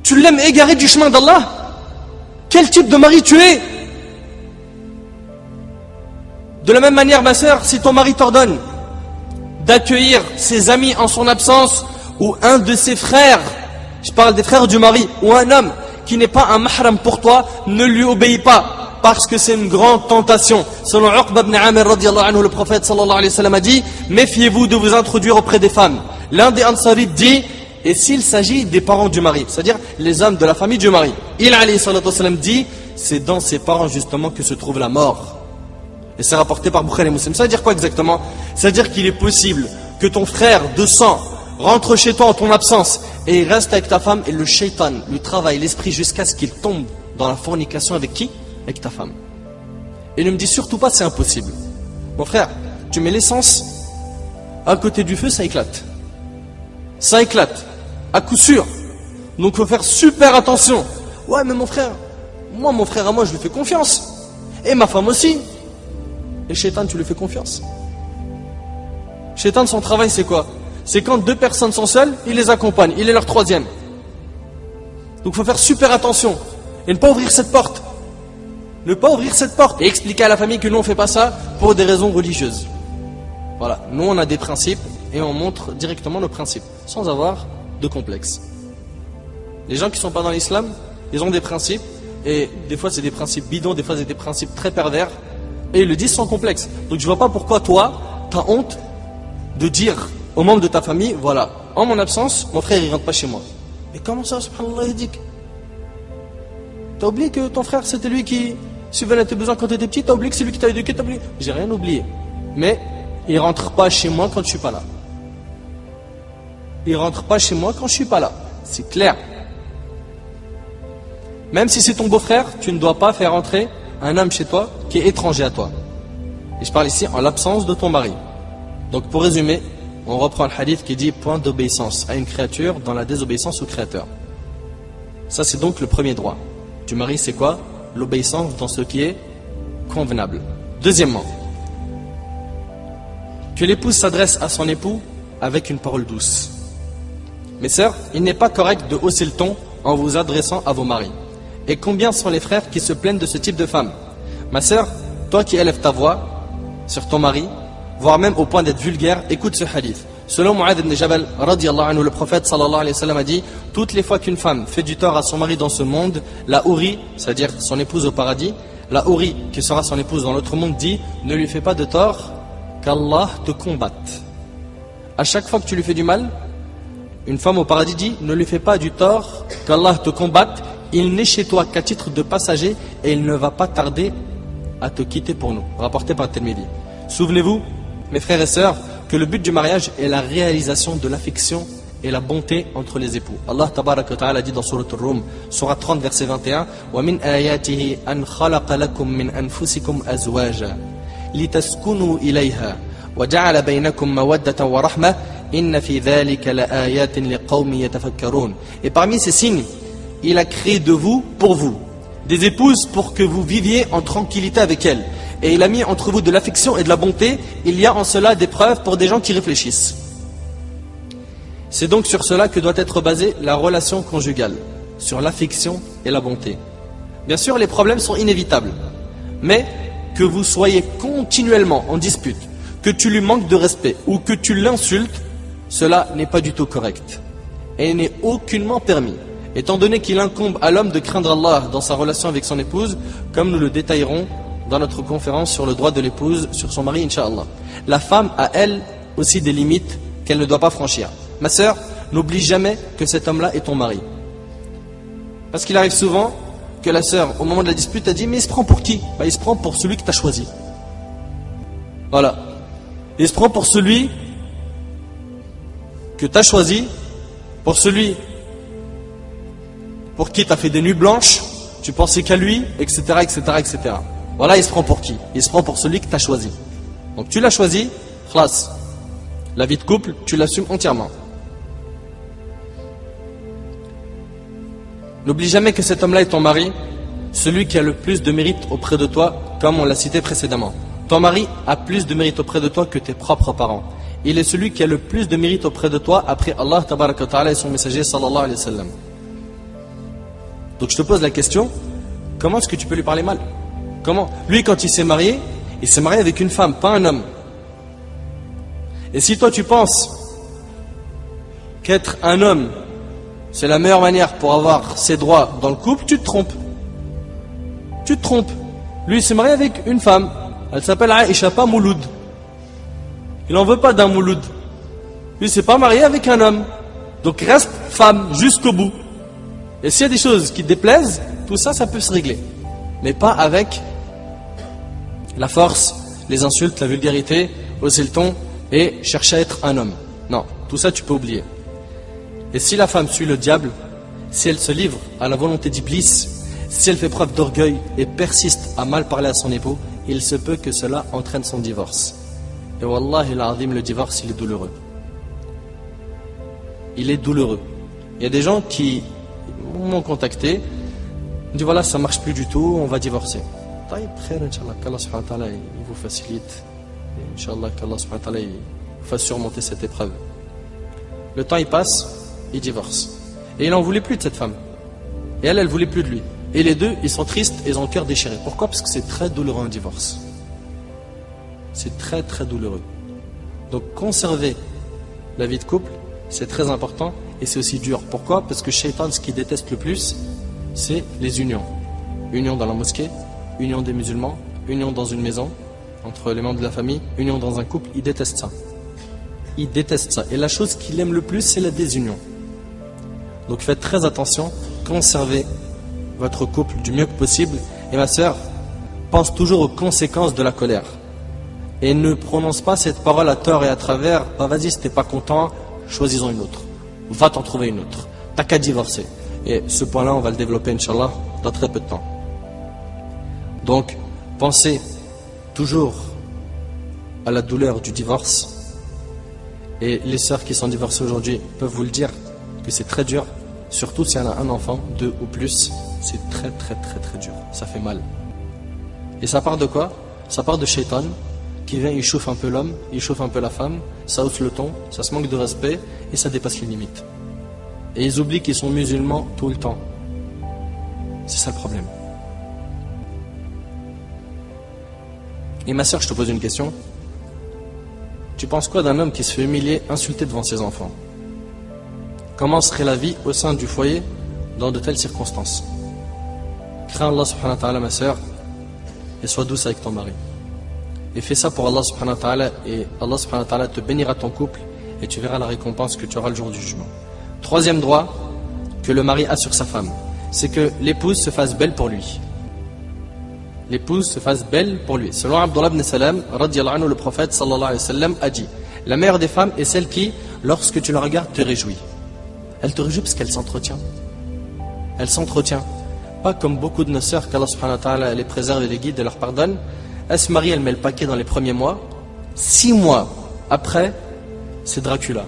Tu l'aimes égaré du chemin d'Allah. Quel type de mari tu es? De la même manière, ma sœur, si ton mari t'ordonne d'accueillir ses amis en son absence, ou un de ses frères, je parle des frères du mari, ou un homme qui n'est pas un mahram pour toi, ne lui obéis pas, parce que c'est une grande tentation. Selon Uqba ibn Amir radiyallahu anhu, le prophète sallallahu alayhi wa sallam a dit: méfiez-vous de vous introduire auprès des femmes. L'un des Ansarites dit: et s'il s'agit des parents du mari, c'est-à-dire les hommes de la famille du mari, il alayhi salatu wa sallam dit: c'est dans ses parents justement que se trouve la mort. Et c'est rapporté par Bukhari et Muslim. Ça veut dire quoi exactement? Ça veut dire qu'il est possible que ton frère de sang rentre chez toi en ton absence et il reste avec ta femme, et le shaitan lui travaille l'esprit jusqu'à ce qu'il tombe dans la fornication avec qui? Avec ta femme. Et ne me dis surtout pas c'est impossible. Mon frère, tu mets l'essence à côté du feu, ça éclate. Ça éclate, à coup sûr. Donc il faut faire super attention. Ouais, mais mon frère à moi je lui fais confiance. Et ma femme aussi. Et Shaitan, tu lui fais confiance. Shaitan, son travail c'est quoi? C'est quand deux personnes sont seules, il les accompagne, il est leur troisième. Donc il faut faire super attention. Et ne pas ouvrir cette porte. Ne pas ouvrir cette porte. Et expliquer à la famille que nous on ne fait pas ça pour des raisons religieuses. Voilà, nous on a des principes et on montre directement nos principes, sans avoir de complexe. Les gens qui ne sont pas dans l'islam, ils ont des principes, et des fois c'est des principes bidons, des fois c'est des principes très pervers, et ils le disent sans complexe. Donc je vois pas pourquoi toi, tu as honte de dire aux membres de ta famille: voilà, en mon absence, mon frère il rentre pas chez moi. Mais comment ça, subhanallah, yadik? T'as oublié que ton frère c'était lui qui subvenait à tes besoins quand tu étais petit? T'as oublié que c'est lui qui t'a éduqué? T'as oublié? J'ai rien oublié. Mais il rentre pas chez moi quand je suis pas là. Il rentre pas chez moi quand je suis pas là. C'est clair. Même si c'est ton beau-frère, tu ne dois pas faire entrer un homme chez toi qui est étranger à toi. Et je parle ici en l'absence de ton mari. Donc pour résumer, on reprend le hadith qui dit: point d'obéissance à une créature dans la désobéissance au créateur. Ça c'est donc le premier droit du mari, c'est quoi? L'obéissance dans ce qui est convenable. Deuxièmement, que l'épouse s'adresse à son époux avec une parole douce. Mes sœurs, il n'est pas correct de hausser le ton en vous adressant à vos maris. Et combien sont les frères qui se plaignent de ce type de femme? Ma sœur, toi qui élèves ta voix sur ton mari, voire même au point d'être vulgaire, écoute ce hadith. Selon Mu'adh ibn Jabal, radiyallahu anhu, le prophète sallallahu alayhi wa sallam a dit: toutes les fois qu'une femme fait du tort à son mari dans ce monde, la houri, c'est-à-dire son épouse au paradis, la houri qui sera son épouse dans l'autre monde, dit: ne lui fais pas de tort, qu'Allah te combatte. À chaque fois que tu lui fais du mal, une femme au paradis dit: ne lui fais pas du tort, qu'Allah te combatte. Il n'est chez toi qu'à titre de passager et il ne va pas tarder à te quitter pour nous. Rapporté par Tirmidhi. Souvenez-vous, mes frères et sœurs, que le but du mariage est la réalisation de l'affection et la bonté entre les époux. Allah tabaraka wa ta'ala dit dans Surat Ar-Rum, Surat 30 verset 21: وَمِنْ آيَاتِهِ أَنْ خَلَقَ لَكُم مِّنْ أَنفُسِكُمْ أَزْوَاجًا لِتَسْكُنُوا إِلَيْهَا وَجَعَلَ بَيْنَكُم مَّوَدَّةً وَرَحْمَةً إِنَّ فِي ذَلِكَ لَآيَاتٍ لِقَوْمٍ يَتَفَكَّرُونَ. Et parmi ces signes, il a créé de vous, pour vous, des épouses pour que vous viviez en tranquillité avec elles. Et il a mis entre vous de l'affection et de la bonté. Il y a en cela des preuves pour des gens qui réfléchissent. C'est donc sur cela que doit être basée la relation conjugale, sur l'affection et la bonté. Bien sûr, les problèmes sont inévitables, mais que vous soyez continuellement en dispute, que tu lui manques de respect ou que tu l'insultes, cela n'est pas du tout correct et n'est aucunement permis, étant donné qu'il incombe à l'homme de craindre Allah dans sa relation avec son épouse, comme nous le détaillerons dans notre conférence sur le droit de l'épouse sur son mari, Inch'Allah. La femme a elle aussi des limites qu'elle ne doit pas franchir. Ma sœur, n'oublie jamais que cet homme-là est ton mari. Parce qu'il arrive souvent que la sœur, au moment de la dispute, a dit « Mais il se prend pour qui ?» Il se prend pour celui que tu as choisi. Voilà. Il se prend pour celui que tu as choisi, pour celui pour qui tu as fait des nuits blanches, tu pensais qu'à lui, etc., etc., etc. Voilà, il se prend pour qui? Il se prend pour celui que tu as choisi. Donc tu l'as choisi, khlas. La vie de couple, tu l'assumes entièrement. N'oublie jamais que cet homme-là est ton mari, celui qui a le plus de mérite auprès de toi, comme on l'a cité précédemment. Ton mari a plus de mérite auprès de toi que tes propres parents. Il est celui qui a le plus de mérite auprès de toi après Allah tabaraka wa ta'ala et son messager sallallahu alayhi wa sallam. Donc je te pose la question, comment est-ce que tu peux lui parler mal? Comment? Lui, quand il s'est marié avec une femme, pas un homme. Et si toi tu penses qu'être un homme, c'est la meilleure manière pour avoir ses droits dans le couple, tu te trompes. Tu te trompes. Lui, il s'est marié avec une femme. Elle s'appelle Aïcha, pas Mouloud. Il n'en veut pas d'un Mouloud. Lui, il s'est pas marié avec un homme. Donc reste femme jusqu'au bout. Et s'il y a des choses qui te déplaisent, tout ça, ça peut se régler. Mais pas avec la force, les insultes, la vulgarité, hausser le ton et chercher à être un homme. Non, tout ça tu peux oublier. Et si la femme suit le diable, si elle se livre à la volonté d'Iblis, si elle fait preuve d'orgueil et persiste à mal parler à son époux, il se peut que cela entraîne son divorce. Et wallahi l'azim, le divorce, il est douloureux. Il est douloureux. Il y a des gens qui m'ont contacté, me disent voilà, ça marche plus du tout, on va divorcer. Inch'Allah, qu'Allah subhanahu wa ta'ala il vous facilite. Inch'Allah, qu'Allah subhanahu wa ta'ala il vous fasse surmonter cette épreuve. Le temps il passe, il divorce. Et il n'en voulait plus de cette femme. Et elle voulait plus de lui. Et les deux, ils sont tristes et ils ont le cœur déchiré. Pourquoi? Parce que c'est très douloureux un divorce. C'est très très douloureux. Donc conserver la vie de couple, c'est très important et c'est aussi dur. Pourquoi? Parce que Shaitan, ce qu'il déteste le plus, c'est les unions. Union dans la mosquée, union des musulmans, union dans une maison, entre les membres de la famille, union dans un couple, il déteste ça. Il déteste ça. Et la chose qu'il aime le plus, c'est la désunion. Donc faites très attention, conservez votre couple du mieux que possible. Et ma sœur, pense toujours aux conséquences de la colère. Et ne prononce pas cette parole à tort et à travers. Bah vas-y, si t'es pas content, choisis-en une autre. Va t'en trouver une autre. T'as qu'à divorcer. Et ce point-là, on va le développer, Inch'Allah, dans très peu de temps. Donc, pensez toujours à la douleur du divorce. Et les sœurs qui sont divorcées aujourd'hui peuvent vous le dire que c'est très dur. Surtout s'il y en a un enfant, 2 ou plus, c'est très très très très dur. Ça fait mal. Et ça part de quoi? Ça part de Shaitan, qui vient, il chauffe un peu l'homme, il chauffe un peu la femme, ça hausse le ton, ça se manque de respect et ça dépasse les limites. Et ils oublient qu'ils sont musulmans tout le temps. C'est ça le problème. Et ma soeur, je te pose une question. Tu penses quoi d'un homme qui se fait humilier, insulter devant ses enfants? Comment serait la vie au sein du foyer dans de telles circonstances? Crains Allah subhanahu wa ta'ala, ma soeur, et sois douce avec ton mari. Et fais ça pour Allah subhanahu wa ta'ala, et Allah subhanahu wa ta'ala te bénira ton couple, et tu verras la récompense que tu auras le jour du jugement. Troisième droit que le mari a sur sa femme, c'est que l'épouse se fasse belle pour lui. L'épouse se fasse belle pour lui. Selon Abdullah ibn Salam, radiyallahu anhu, le prophète sallallahu alayhi wa sallam a dit: la meilleure des femmes est celle qui, lorsque tu la regardes, te réjouit. Elle te réjouit parce qu'elle s'entretient. Elle s'entretient. Pas comme beaucoup de nos sœurs qu'Allah subhanahu wa ta'ala les préserve et les guide et leur pardonne. Elle se marie, elle met le paquet dans les premiers mois. 6 mois après, c'est Dracula.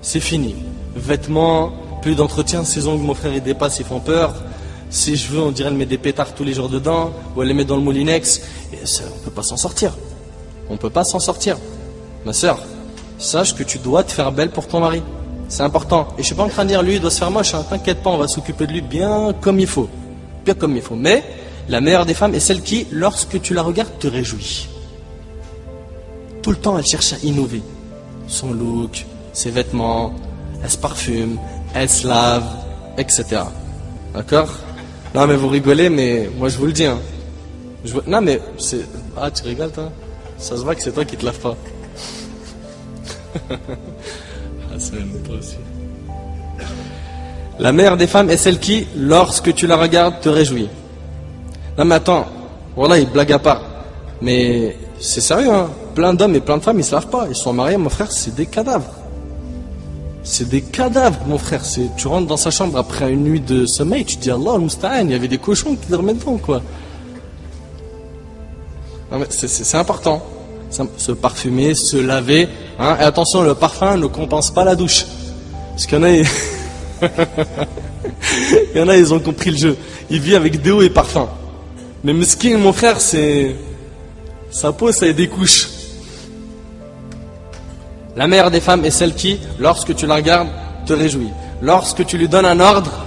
C'est fini. Vêtements, plus d'entretien, ses ongles, mon frère, ils dépassent, ils font peur. Ses cheveux, on dirait, elle met des pétards tous les jours dedans, ou elle les met dans le moulinex. Et ça, on ne peut pas s'en sortir. On ne peut pas s'en sortir. Ma sœur, sache que tu dois te faire belle pour ton mari. C'est important. Et je ne suis pas en train de dire, lui, il doit se faire moche. Hein. T'inquiète pas, on va s'occuper de lui bien comme il faut. Bien comme il faut. Mais La meilleure des femmes est celle qui, lorsque tu la regardes, te réjouit. Tout le temps, elle cherche à innover. Son look, ses vêtements, elle se parfume, elle se lave, etc. D'accord? Non mais vous rigolez, mais moi je vous le dis. Hein. Non mais c'est... Ah tu rigoles toi? Ça se voit que c'est toi qui te laves pas. Ah, c'est même toi aussi. La meilleure des femmes est celle qui, lorsque tu la regardes, te réjouit. Non mais attends, voilà, il blague à part. Mais c'est sérieux, hein. Plein d'hommes et plein de femmes, ils se lavent pas. Ils sont mariés, mon frère, c'est des cadavres. C'est des cadavres, mon frère. Tu rentres dans sa chambre après une nuit de sommeil, tu te dis Allah al-Musta'an, il y avait des cochons qui dormaient devant, quoi. Non mais c'est important. Se parfumer, se laver. Hein. Et attention, le parfum ne compense pas la douche. Parce qu'il y en a... Il y en a, ils ont compris le jeu. Ils vivent avec déo et parfum. Mais mesquin, mon frère, c'est... Sa peau, ça a des couches. La meilleure des femmes est celle qui, lorsque tu la regardes, te réjouit. Lorsque tu lui donnes un ordre,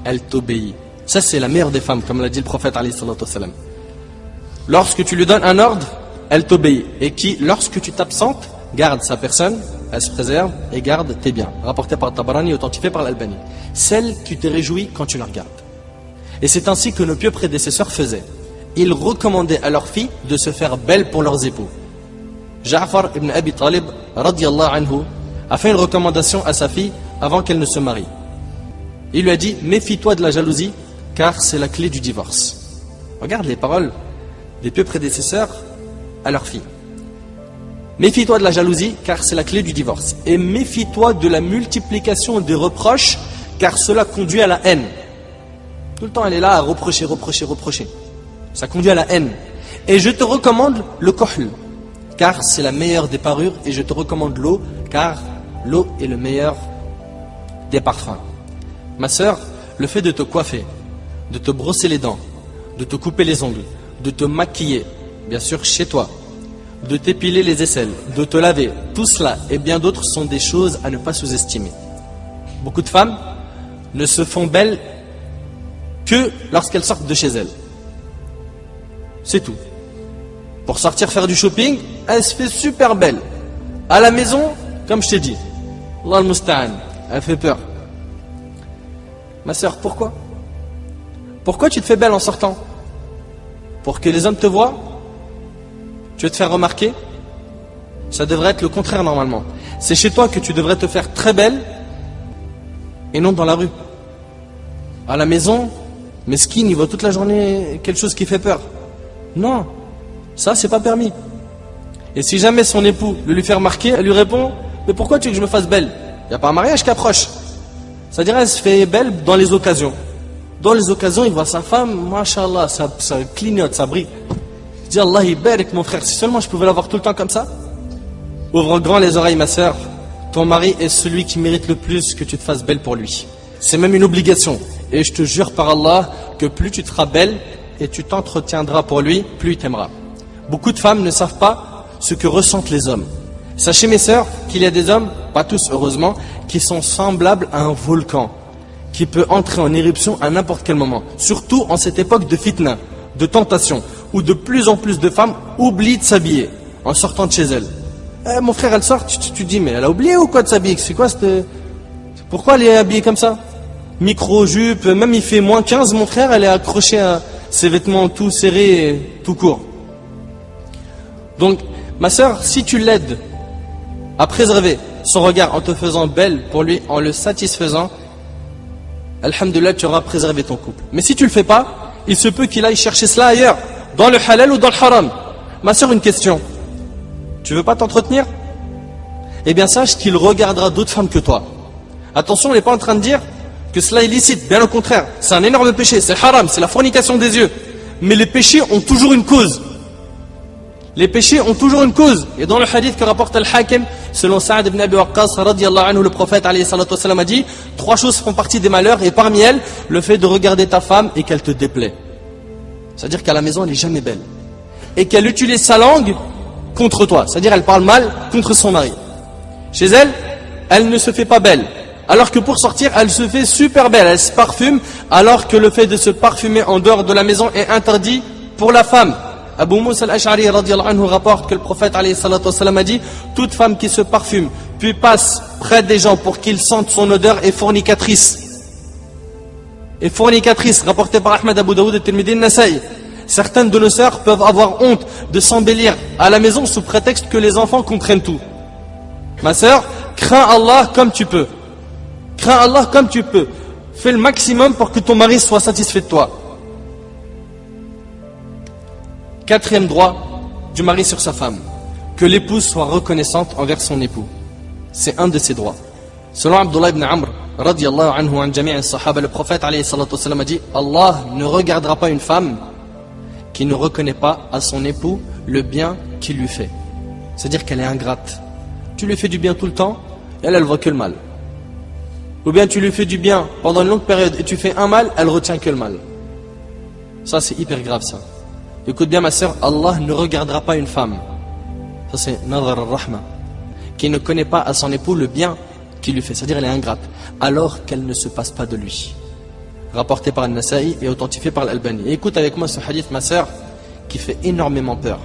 elle t'obéit. Ça, c'est la meilleure des femmes, comme l'a dit le prophète alayhi salatu wassalam. Lorsque tu lui donnes un ordre, elle t'obéit. Et qui, lorsque tu t'absentes, garde sa personne, elle se préserve et garde tes biens. Rapporté par Tabarani, authentifié par l'Albani. Celle qui te réjouit quand tu la regardes. Et c'est ainsi que nos pieux prédécesseurs faisaient. Ils recommandaient à leurs filles de se faire belles pour leurs époux. Ja'far ibn Abi Talib, radiyallahu anhu, a fait une recommandation à sa fille avant qu'elle ne se marie. Il lui a dit, méfie-toi de la jalousie, car c'est la clé du divorce. Regarde les paroles des pieux prédécesseurs à leurs filles. Méfie-toi de la jalousie, car c'est la clé du divorce. Et méfie-toi de la multiplication des reproches, car cela conduit à la haine. Tout le temps, elle est là à reprocher, reprocher, reprocher. Ça conduit à la haine. Et je te recommande le kohl, car c'est la meilleure des parures. Et je te recommande l'eau, car l'eau est le meilleur des parfums. Ma sœur, le fait de te coiffer, de te brosser les dents, de te couper les ongles, de te maquiller, bien sûr chez toi, de t'épiler les aisselles, de te laver, tout cela et bien d'autres sont des choses à ne pas sous-estimer. Beaucoup de femmes ne se font belles que lorsqu'elles sortent de chez elles. C'est tout. Pour sortir faire du shopping, elle se fait super belle. À la maison, comme je t'ai dit, Allah al-Musta'an, elle fait peur. Ma sœur, pourquoi? Pourquoi tu te fais belle en sortant? Pour que les hommes te voient? Tu veux te faire remarquer? Ça devrait être le contraire normalement. C'est chez toi que tu devrais te faire très belle et non dans la rue. À la maison, mesquine, il voit toute la journée quelque chose qui fait peur. Non, ça c'est pas permis. Et si jamais son époux le lui fait remarquer, elle lui répond, mais pourquoi tu veux que je me fasse belle? Il n'y a pas un mariage qui approche. C'est-à-dire elle se fait belle dans les occasions. Dans les occasions, il voit sa femme, mashallah, ça clignote, ça brille. Il dit Allah barik mon frère, si seulement je pouvais l'avoir tout le temps comme ça. Ouvre grand les oreilles ma sœur, ton mari est celui qui mérite le plus que tu te fasses belle pour lui. C'est même une obligation. Et je te jure par Allah que plus tu te feras belle et tu t'entretiendras pour lui, plus il t'aimera. Beaucoup de femmes ne savent pas ce que ressentent les hommes. Sachez mes sœurs qu'il y a des hommes, pas tous heureusement, qui sont semblables à un volcan, qui peut entrer en éruption à n'importe quel moment. Surtout en cette époque de fitna, de tentation, où de plus en plus de femmes oublient de s'habiller en sortant de chez elles. Mon frère, elle sort, tu dis, mais elle a oublié ou quoi de s'habiller? C'est quoi Pourquoi elle est habillée comme ça? Micro-jupe, même il fait moins 15, mon frère, elle est accrochée à ses vêtements tout serrés et tout courts. Donc, ma sœur, si tu l'aides à préserver son regard en te faisant belle pour lui, en le satisfaisant, alhamdoulilah, tu auras préservé ton couple. Mais si tu le fais pas, il se peut qu'il aille chercher cela ailleurs, dans le halal ou dans le haram. Ma sœur, une question. Tu veux pas t'entretenir? Eh bien, sache qu'il regardera d'autres femmes que toi. Attention, on n'est pas en train de dire que cela est licite, bien au contraire. C'est un énorme péché, c'est haram, c'est la fornication des yeux. Mais les péchés ont toujours une cause. Les péchés ont toujours une cause. Et dans le hadith que rapporte Al-Hakim, selon Sa'ad ibn Abi Waqqas, radiyallahu anhu, le prophète alayhi salatu wassalam a dit, 3 choses font partie des malheurs, et parmi elles, le fait de regarder ta femme et qu'elle te déplaît. C'est-à-dire qu'à la maison, elle n'est jamais belle. Et qu'elle utilise sa langue contre toi. C'est-à-dire qu'elle parle mal contre son mari. Chez elle, elle ne se fait pas belle. Alors que pour sortir, elle se fait super belle, elle se parfume, alors que le fait de se parfumer en dehors de la maison est interdit pour la femme. Abu Moussa al-Ash'ari radiyallahu anhu rapporte que le prophète alayhi salatu wassalam a dit: toute femme qui se parfume puis passe près des gens pour qu'ils sentent son odeur est fornicatrice. Et fornicatrice, rapporté par Ahmad, Abu Daoud et Tirmidhi al-Nasa'i. Certaines de nos sœurs peuvent avoir honte de s'embellir à la maison sous prétexte que les enfants comprennent tout. Ma sœur, crains Allah comme tu peux. Crains Allah comme tu peux. Fais le maximum pour que ton mari soit satisfait de toi. Quatrième droit du mari sur sa femme: que l'épouse soit reconnaissante envers son époux. C'est un de ses droits. Selon Abdullah ibn Amr radiyallahu anhu an jami' as-sahaba, le prophète alayhi salatu wassalam a dit: Allah ne regardera pas une femme qui ne reconnaît pas à son époux le bien qu'il lui fait. C'est-à-dire qu'elle est ingrate. Tu lui fais du bien tout le temps, elle voit que le mal. Ou bien tu lui fais du bien pendant une longue période et tu fais un mal, elle retient que le mal. Ça c'est hyper grave ça. Écoute bien ma sœur, Allah ne regardera pas une femme, ça c'est nadhar al-rahma, qui ne connaît pas à son époux le bien qu'il lui fait, c'est-à-dire elle est ingrate, alors qu'elle ne se passe pas de lui. Rapporté par Al-Nasa'i et authentifié par Al-Albani. Et écoute avec moi ce hadith ma sœur, qui fait énormément peur.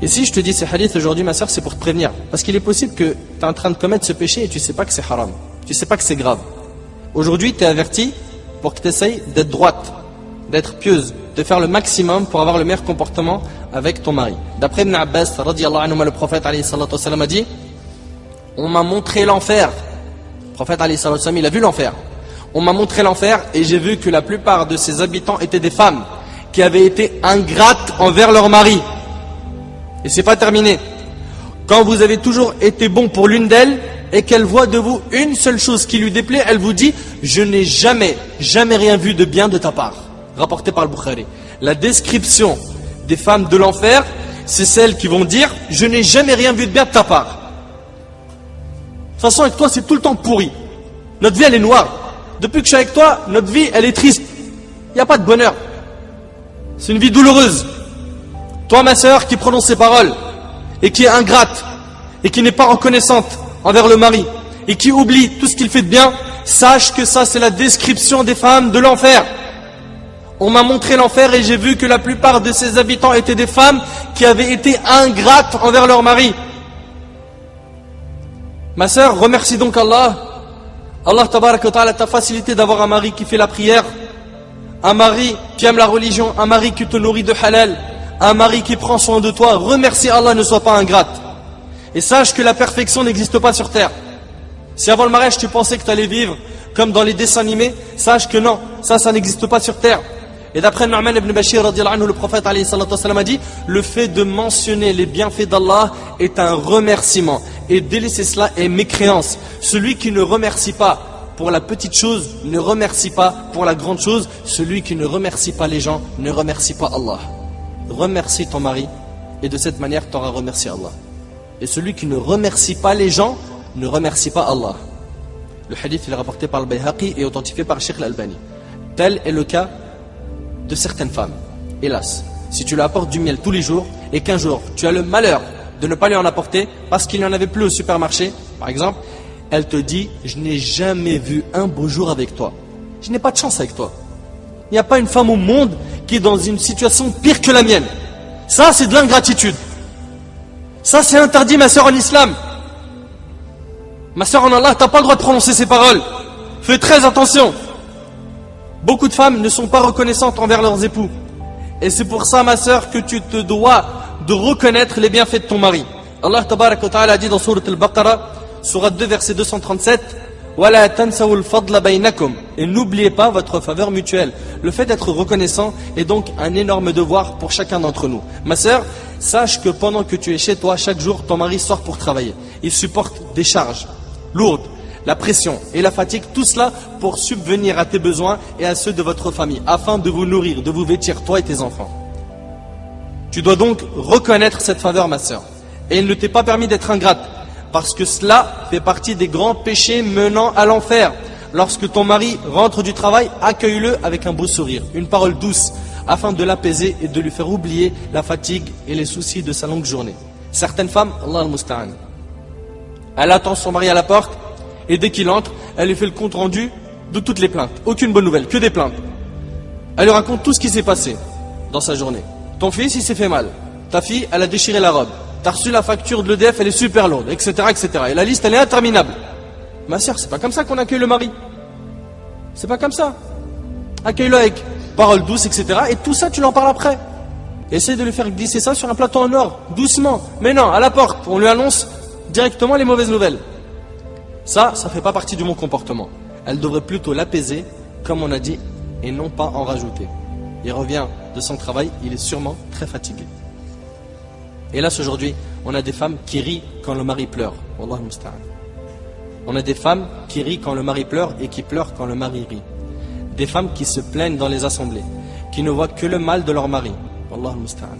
Et si je te dis ce hadith aujourd'hui ma sœur, c'est pour te prévenir, parce qu'il est possible que tu es en train de commettre ce péché et tu sais pas que c'est haram, tu sais pas que c'est grave. Aujourd'hui tu es averti pour que tu essayes d'être droite, d'être pieuse, de faire le maximum pour avoir le meilleur comportement avec ton mari. D'après Ibn Abbas radiyallahu anhu, le prophète alayhi salatu wassalam a dit: on m'a montré l'enfer. Le prophète alayhi salatu wassalam, il a vu l'enfer. On m'a montré l'enfer et j'ai vu que la plupart de ses habitants étaient des femmes qui avaient été ingrates envers leur mari. Et c'est pas terminé. Quand vous avez toujours été bon pour l'une d'elles et qu'elle voit de vous une seule chose qui lui déplaît, elle vous dit: je n'ai jamais rien vu de bien de ta part. Rapporté par le Bukhari. La description des femmes de l'enfer, c'est celles qui vont dire: je n'ai jamais rien vu de bien de ta part. De toute façon avec toi c'est tout le temps pourri. Notre vie elle est noire. Depuis que je suis avec toi, notre vie elle est triste. Il n'y a pas de bonheur. C'est une vie douloureuse. Toi ma sœur qui prononce ces paroles et qui est ingrate et qui n'est pas reconnaissante envers le mari et qui oublie tout ce qu'il fait de bien, sache que ça c'est la description des femmes de l'enfer. On m'a montré l'enfer et j'ai vu que la plupart de ses habitants étaient des femmes qui avaient été ingrates envers leur mari. Ma sœur, remercie donc Allah. Allah tabaraka wa ta'ala t'a facilité d'avoir un mari qui fait la prière, un mari qui aime la religion, un mari qui te nourrit de halal, un mari qui prend soin de toi. Remercie Allah, ne sois pas ingrate. Et sache que la perfection n'existe pas sur terre. Si avant le mariage tu pensais que tu allais vivre comme dans les dessins animés, sache que non, ça n'existe pas sur terre. Et d'après Nu'man ibn Bashir radiyallahu anhu, le prophète alayhi salatu wassalam a dit: le fait de mentionner les bienfaits d'Allah est un remerciement, et délaisser cela est mécréance. Celui qui ne remercie pas pour la petite chose ne remercie pas pour la grande chose. Celui qui ne remercie pas les gens ne remercie pas Allah. Remercie ton mari et de cette manière tu auras remercié Allah. Et celui qui ne remercie pas les gens ne remercie pas Allah. Le hadith est rapporté par le Bayhaqi et authentifié par Sheikh al-Albani. Tel est le cas de certaines femmes. Hélas, si tu lui apportes du miel tous les jours et qu'un jour tu as le malheur de ne pas lui en apporter parce qu'il n'y en avait plus au supermarché, par exemple, elle te dit: je n'ai jamais vu un beau jour avec toi. Je n'ai pas de chance avec toi. Il n'y a pas une femme au monde qui est dans une situation pire que la mienne. Ça c'est de l'ingratitude. Ça c'est interdit ma soeur en islam. Ma soeur en Allah, tu n'as pas le droit de prononcer ces paroles. Fais très attention. Beaucoup de femmes ne sont pas reconnaissantes envers leurs époux. Et c'est pour ça ma sœur que tu te dois de reconnaître les bienfaits de ton mari. Allah tabaraka wa ta'ala a dit dans Sourate Al-Baqarah, Sourate 2 verset 237: وَلَا تَنْسَوُا الْفَضْلَ بَيْنَكُمْ. Et n'oubliez pas votre faveur mutuelle. Le fait d'être reconnaissant est donc un énorme devoir pour chacun d'entre nous. Ma sœur, sache que pendant que tu es chez toi, chaque jour ton mari sort pour travailler. Il supporte des charges lourdes, la pression et la fatigue, tout cela pour subvenir à tes besoins et à ceux de votre famille, afin de vous nourrir, de vous vêtir, toi et tes enfants. Tu dois donc reconnaître cette faveur, ma sœur. Et il ne t'est pas permis d'être ingrate, parce que cela fait partie des grands péchés menant à l'enfer. Lorsque ton mari rentre du travail, accueille-le avec un beau sourire, une parole douce, afin de l'apaiser et de lui faire oublier la fatigue et les soucis de sa longue journée. Certaines femmes, Allah al-Musta'an, elle attend son mari à la porte, et dès qu'il entre, elle lui fait le compte rendu de toutes les plaintes. Aucune bonne nouvelle, que des plaintes. Elle lui raconte tout ce qui s'est passé dans sa journée. Ton fils, il s'est fait mal. Ta fille, elle a déchiré la robe. T'as reçu la facture de l'EDF, elle est super lourde, etc., etc. Et la liste, elle est interminable. Ma soeur, c'est pas comme ça qu'on accueille le mari. C'est pas comme ça. Accueille-le avec paroles douces, etc. Et tout ça, tu l'en parles après. Essaye de lui faire glisser ça sur un plateau en or, doucement. Mais non, à la porte, on lui annonce directement les mauvaises nouvelles. Ça fait pas partie du bon comportement. Elle devrait plutôt l'apaiser, comme on a dit, et non pas en rajouter. Il revient de son travail, il est sûrement très fatigué. Hélas, aujourd'hui, on a des femmes qui rient quand le mari pleure. Wallahu musta'an. On a des femmes qui rient quand le mari pleure et qui pleurent quand le mari rit. Des femmes qui se plaignent dans les assemblées, qui ne voient que le mal de leur mari. Wallahu musta'an.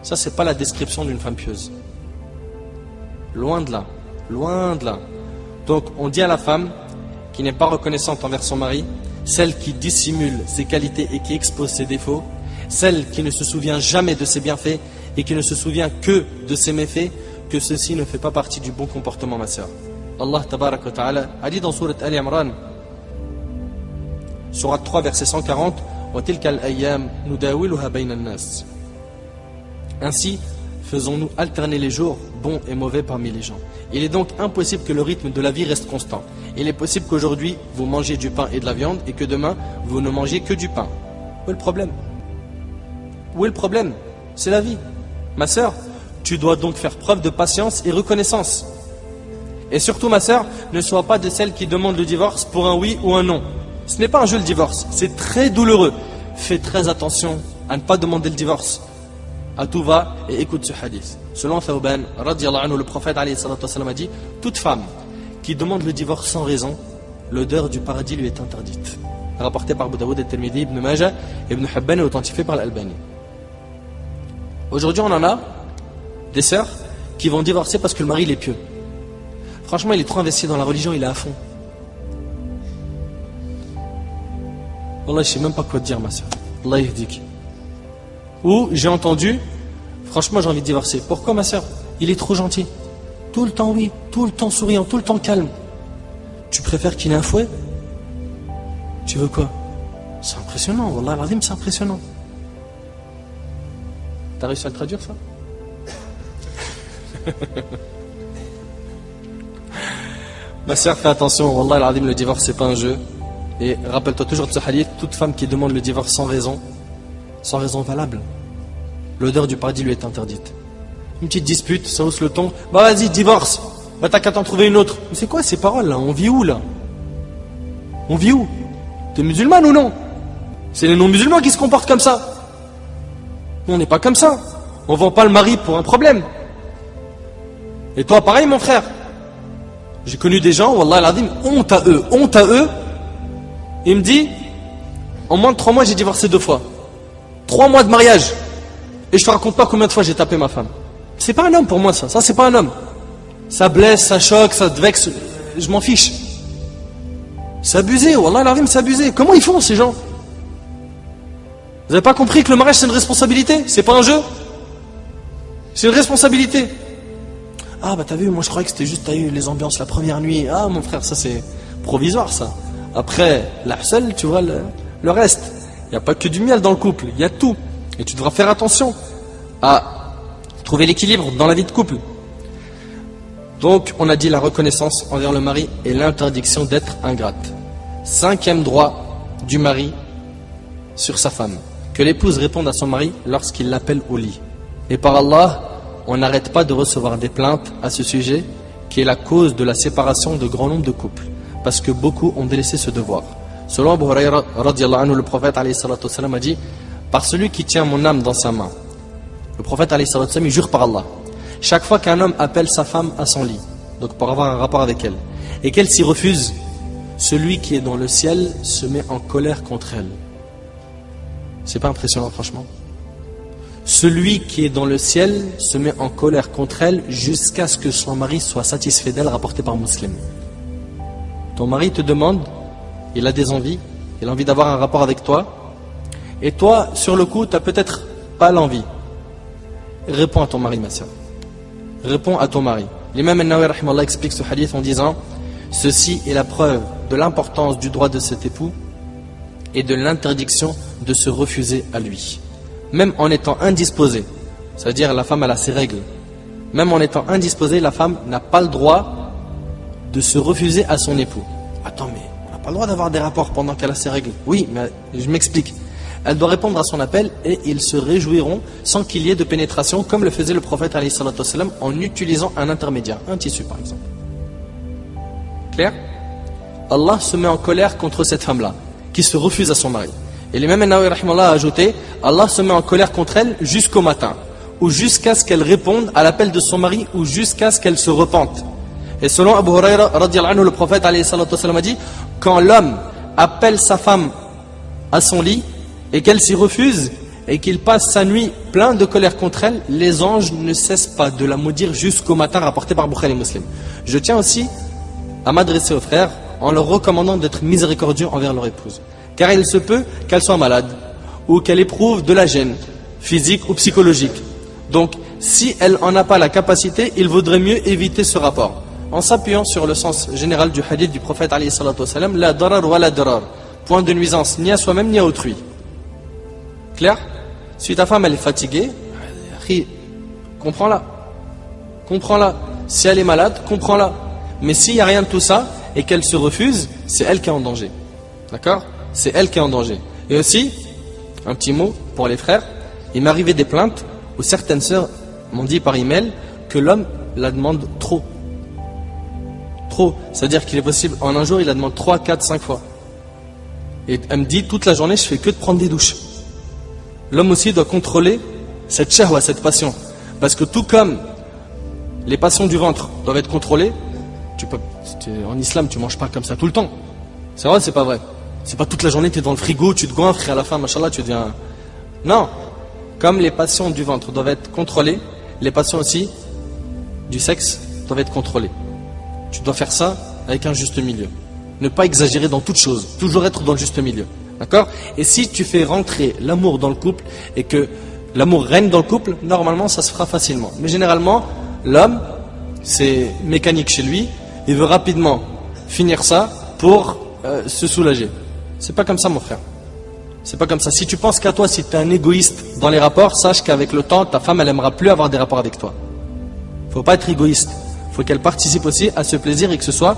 Ça, c'est pas la description d'une femme pieuse. Loin de là. Loin de là. Donc, on dit à la femme qui n'est pas reconnaissante envers son mari, celle qui dissimule ses qualités et qui expose ses défauts, celle qui ne se souvient jamais de ses bienfaits et qui ne se souvient que de ses méfaits, que ceci ne fait pas partie du bon comportement, ma sœur. Allah tabarak wa ta'ala a dit dans Sourate Ali Imran, Sourate 3, verset 140, وَتِلْكَ الْأَيَّامِ نُدَاوِلُهَا بَيْنَ النَّاسِ. Ainsi, faisons-nous alterner les jours bons et mauvais parmi les gens. Il est donc impossible que le rythme de la vie reste constant. Il est possible qu'aujourd'hui, vous mangez du pain et de la viande et que demain, vous ne mangez que du pain. Où est le problème? Où est le problème? C'est la vie. Ma sœur, tu dois donc faire preuve de patience et reconnaissance. Et surtout, ma sœur, ne sois pas de celles qui demandent le divorce pour un oui ou un non. Ce n'est pas un jeu le divorce, c'est très douloureux. Fais très attention à ne pas demander le divorce. À tout va et écoute ce hadith. Selon Thawban, radiallahu anhu, le prophète alayhi salatu wassalam a dit, toute femme qui demande le divorce sans raison, l'odeur du paradis lui est interdite. Rapporté par Abu Daoud et Tirmidhi, Ibn Majah, Ibn Hibban et authentifié par l'Albani. Aujourd'hui, on en a des sœurs qui vont divorcer parce que le mari il est pieux. Franchement, il est trop investi dans la religion, il est à fond. Wallah, je sais même pas quoi te dire, ma sœur. Allah yahdik. Ou j'ai entendu, franchement, j'ai envie de divorcer. Pourquoi, ma sœur? Il est trop gentil. Tout le temps oui, tout le temps souriant, tout le temps calme. Tu préfères qu'il ait un fouet? Tu veux quoi? C'est impressionnant, Wallah al-Azim, c'est impressionnant. T'as réussi à le traduire, ça? Ma sœur, fais attention, Wallah al-Azim, le divorce, c'est pas un jeu. Et rappelle-toi toujours de ce hadith, toute femme qui demande le divorce sans raison valable, l'odeur du paradis lui est interdite. Une petite dispute, ça hausse le ton, bah vas-y, divorce, bah t'as qu'à t'en trouver une autre. Mais c'est quoi ces paroles là? On vit où là? On vit où? T'es musulmane ou non? C'est les non-musulmans qui se comportent comme ça. Nous, on n'est pas comme ça. On vend pas le mari pour un problème. Et toi pareil mon frère. J'ai connu des gens, wallah al-azim, honte à eux. Il me dit, en moins de 3 mois j'ai divorcé 2 fois. 3 mois de mariage. Et je te raconte pas combien de fois j'ai tapé ma femme. C'est pas un homme pour moi ça c'est pas un homme. Ça blesse, ça choque, ça te vexe, je m'en fiche. C'est abusé, wallah al-azim, c'est abusé. Comment ils font ces gens? Vous avez pas compris que le mariage c'est une responsabilité? C'est pas un jeu? C'est une responsabilité. Ah bah t'as vu, moi je croyais que c'était juste t'as eu les ambiances la première nuit. Ah mon frère, ça c'est provisoire ça. Après, la seule, tu vois le reste. Il n'y a pas que du miel dans le couple, il y a tout. Et tu devras faire attention à trouver l'équilibre dans la vie de couple. Donc, on a dit la reconnaissance envers le mari et l'interdiction d'être ingrate. 5e droit du mari sur sa femme. Que l'épouse réponde à son mari lorsqu'il l'appelle au lit. Et par Allah, on n'arrête pas de recevoir des plaintes à ce sujet qui est la cause de la séparation de grand nombre de couples. Parce que beaucoup ont délaissé ce devoir. Selon Abu Hurayra, radiallahu anhu, le prophète alayhi salatu wassalam a dit, par celui qui tient mon âme dans sa main. Le prophète alayhi salatu wassalam, il jure par Allah. Chaque fois qu'un homme appelle sa femme à son lit, donc pour avoir un rapport avec elle, et qu'elle s'y refuse, celui qui est dans le ciel se met en colère contre elle. C'est pas impressionnant, franchement? Celui qui est dans le ciel se met en colère contre elle jusqu'à ce que son mari soit satisfait d'elle, rapporté par Muslim. Ton mari te demande, il a des envies, il a envie d'avoir un rapport avec toi, et toi, sur le coup, tu n'as peut-être pas l'envie. Réponds à ton mari, ma soeur. Réponds à ton mari. L'imam al-Nawawi rahimallah explique ce hadith en disant, Ceci est la preuve de l'importance du droit de cet époux et de l'interdiction de se refuser à lui. Même en étant indisposée, c'est-à-dire la femme elle a ses règles, même en étant indisposée, la femme n'a pas le droit de se refuser à son époux. Attends, mais on n'a pas le droit d'avoir des rapports pendant qu'elle a ses règles. Oui, mais je m'explique. Elle doit répondre à son appel et ils se réjouiront sans qu'il y ait de pénétration, comme le faisait le prophète alayhi salatu wassalam, en utilisant un intermédiaire, un tissu par exemple. Clair? Allah se met en colère contre cette femme-là, qui se refuse à son mari. Et l'imam An-Nawawi rahimahullah a ajouté, Allah se met en colère contre elle jusqu'au matin, ou jusqu'à ce qu'elle réponde à l'appel de son mari, ou jusqu'à ce qu'elle se repente. Et selon Abu Huraira radiyallahu anhu, le prophète alayhi salatu wassalam a dit, quand l'homme appelle sa femme à son lit, et qu'elle s'y refuse, et qu'il passe sa nuit plein de colère contre elle, les anges ne cessent pas de la maudire jusqu'au matin, rapporté par Bukhari et Muslim. Je tiens aussi à m'adresser aux frères en leur recommandant d'être miséricordieux envers leur épouse. Car il se peut qu'elle soit malade, ou qu'elle éprouve de la gêne, physique ou psychologique. Donc, si elle n'en a pas la capacité, il vaudrait mieux éviter ce rapport. En s'appuyant sur le sens général du hadith du prophète alayhi salatu wassalam, la darar wa la darar, point de nuisance ni à soi-même ni à autrui. Clair? Si ta femme elle est fatiguée, comprends-la. Comprends-la. Si elle est malade, comprends-la. Mais s'il n'y a rien de tout ça et qu'elle se refuse, c'est elle qui est en danger. D'accord? C'est elle qui est en danger. Et aussi, un petit mot pour les frères, il m'est arrivé des plaintes où certaines sœurs m'ont dit par email que l'homme la demande trop. Trop. C'est-à-dire qu'il est possible, en un jour, il la demande 3, 4, 5 fois. Et elle me dit, toute la journée, je fais que de prendre des douches. L'homme aussi doit contrôler cette shahwa, cette passion. Parce que tout comme les passions du ventre doivent être contrôlées, en islam, tu manges pas comme ça tout le temps. C'est vrai, c'est pas vrai. C'est pas toute la journée, tu es dans le frigo, tu te goinfres et à la fin, machallah, tu deviens... Non. Comme les passions du ventre doivent être contrôlées, les passions aussi du sexe doivent être contrôlées. Tu dois faire ça avec un juste milieu. Ne pas exagérer dans toute chose. Toujours être dans le juste milieu. D'accord? Et si tu fais rentrer l'amour dans le couple et que l'amour règne dans le couple, normalement ça se fera facilement. Mais généralement, l'homme, c'est mécanique chez lui, il veut rapidement finir ça pour se soulager. C'est pas comme ça mon frère. C'est pas comme ça. Si tu penses qu'à toi, si tu es un égoïste dans les rapports, sache qu'avec le temps, ta femme elle aimera plus avoir des rapports avec toi. Faut pas être égoïste. Faut qu'elle participe aussi à ce plaisir et que ce soit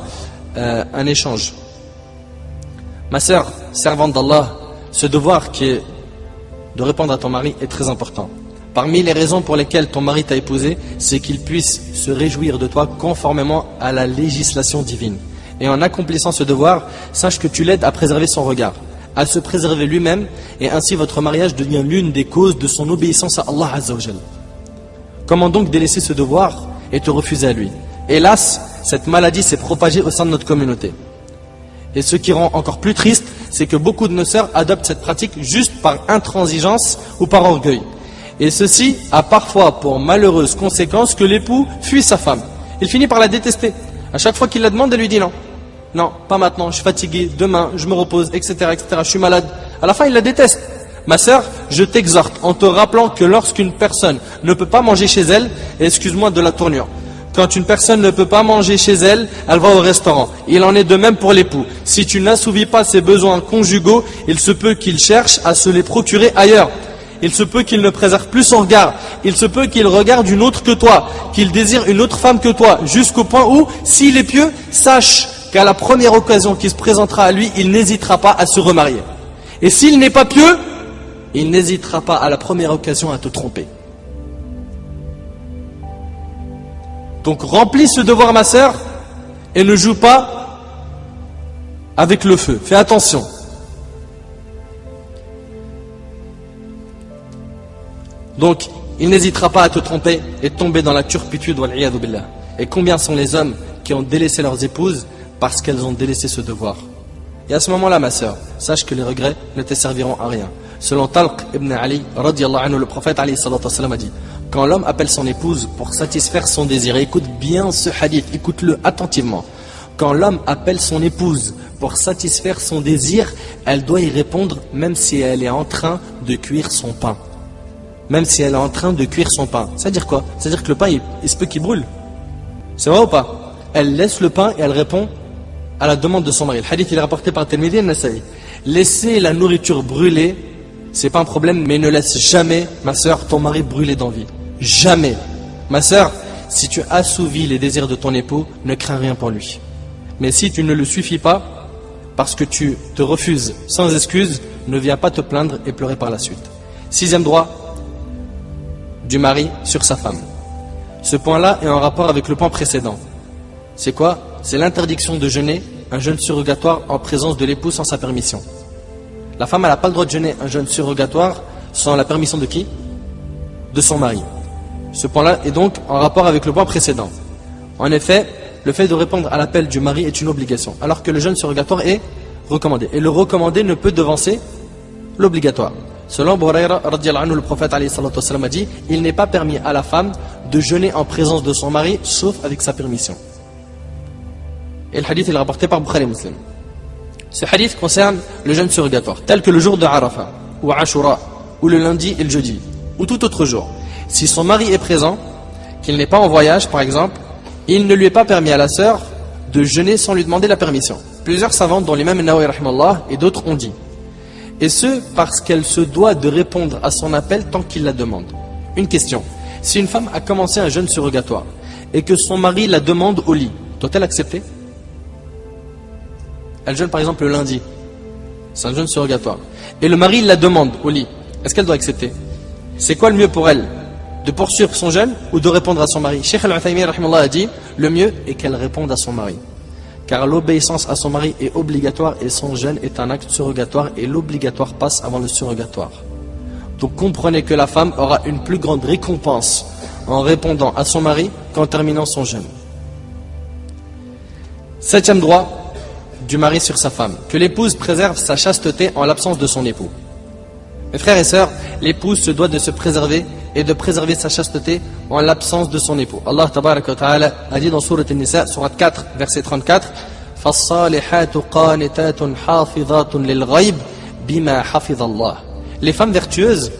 un échange. Ma sœur, servante d'Allah, ce devoir qui est de répondre à ton mari est très important. Parmi les raisons pour lesquelles ton mari t'a épousé, c'est qu'il puisse se réjouir de toi conformément à la législation divine. Et en accomplissant ce devoir, sache que tu l'aides à préserver son regard, à se préserver lui-même, et ainsi votre mariage devient l'une des causes de son obéissance à Allah Azza wa Jal. Comment donc délaisser ce devoir et te refuser à lui? Hélas, cette maladie s'est propagée au sein de notre communauté. Et ce qui rend encore plus triste, c'est que beaucoup de nos sœurs adoptent cette pratique juste par intransigeance ou par orgueil. Et ceci a parfois pour malheureuse conséquence que l'époux fuit sa femme. Il finit par la détester. À chaque fois qu'il la demande, elle lui dit non. Non, pas maintenant, je suis fatigué, demain, je me repose, etc., etc., je suis malade. À la fin, il la déteste. Ma sœur, je t'exhorte en te rappelant que lorsqu'une personne ne peut pas manger chez elle, et excuse-moi de la tournure, quand une personne ne peut pas manger chez elle, elle va au restaurant. Il en est de même pour l'époux. Si tu n'assouvis pas ses besoins conjugaux, il se peut qu'il cherche à se les procurer ailleurs. Il se peut qu'il ne préserve plus son regard. Il se peut qu'il regarde une autre que toi, qu'il désire une autre femme que toi, jusqu'au point où, s'il est pieux, sache qu'à la première occasion qui se présentera à lui, il n'hésitera pas à se remarier. Et s'il n'est pas pieux, il n'hésitera pas à la première occasion à te tromper. Donc remplis ce devoir, ma sœur, et ne joue pas avec le feu. Fais attention. Donc, il n'hésitera pas à te tromper et tomber dans la turpitude. Wal'iyadhu billah. Et combien sont les hommes qui ont délaissé leurs épouses parce qu'elles ont délaissé ce devoir? Et à ce moment-là, ma sœur, sache que les regrets ne te serviront à rien. Selon Talq ibn Ali, radiyallahu anhu, le prophète alayhi salatu wassalam a dit: quand l'homme appelle son épouse pour satisfaire son désir, et écoute bien ce hadith, écoute-le attentivement. Quand l'homme appelle son épouse pour satisfaire son désir, elle doit y répondre même si elle est en train de cuire son pain. Même si elle est en train de cuire son pain. C'est-à-dire quoi? C'est-à-dire que le pain, il se peut qu'il brûle. C'est vrai ou pas? Elle laisse le pain et elle répond: à la demande de son mari. Le hadith il est rapporté par Tirmidhi et Nasa'i. Laisser la nourriture brûler, c'est pas un problème, mais ne laisse jamais, ma sœur, ton mari brûler d'envie. Jamais. Ma sœur, si tu assouvis les désirs de ton époux, ne crains rien pour lui. Mais si tu ne le suffis pas, parce que tu te refuses sans excuse, ne viens pas te plaindre et pleurer par la suite. 6e droit du mari sur sa femme. Ce point-là est en rapport avec le point précédent. C'est quoi? C'est l'interdiction de jeûner un jeûne surrogatoire en présence de l'époux sans sa permission. La femme, elle n'a pas le droit de jeûner un jeûne surrogatoire sans la permission de qui? De son mari. Ce point-là est donc en rapport avec le point précédent. En effet, le fait de répondre à l'appel du mari est une obligation, alors que le jeûne surrogatoire est recommandé. Et le recommandé ne peut devancer l'obligatoire. Selon Abu Hurayra, le prophète a dit, il n'est pas permis à la femme de jeûner en présence de son mari, sauf avec sa permission. Et le hadith est rapporté par Bukhari et Muslim. Ce hadith concerne le jeûne surrogatoire, tel que le jour de Arafah, ou Ashura, ou le lundi et le jeudi, ou tout autre jour. Si son mari est présent, qu'il n'est pas en voyage par exemple, il ne lui est pas permis à la sœur de jeûner sans lui demander la permission. Plusieurs savants, dont l'imam Nawawi rahimallah et d'autres, ont dit. Et ce, parce qu'elle se doit de répondre à son appel tant qu'il la demande. Une question. Si une femme a commencé un jeûne surrogatoire et que son mari la demande au lit, doit-elle accepter? Elle jeûne par exemple le lundi. C'est un jeûne surrogatoire. Et le mari la demande au lit. Est-ce qu'elle doit accepter? C'est quoi le mieux pour elle? De poursuivre son jeûne ou de répondre à son mari? Cheikh Al-Uthaymin rahimallah a dit, le mieux est qu'elle réponde à son mari. Car l'obéissance à son mari est obligatoire et son jeûne est un acte surrogatoire et l'obligatoire passe avant le surrogatoire. Donc comprenez que la femme aura une plus grande récompense en répondant à son mari qu'en terminant son jeûne. 7e droit du mari sur sa femme, que l'épouse préserve sa chasteté en l'absence de son époux. Mes frères et sœurs, l'épouse se doit de se préserver et de préserver sa chasteté en l'absence de son époux. Allah tabaraka wa ta'ala a dit dans Sourate An-Nisa, Sourate 4, verset 34, فَالصَّالِحَاتُ قَانِتَاتٌ حَافِظَاتٌ لِلْغَيْبِ بِمَا حَفِظَ اللَّهِ. Les femmes vertueuses,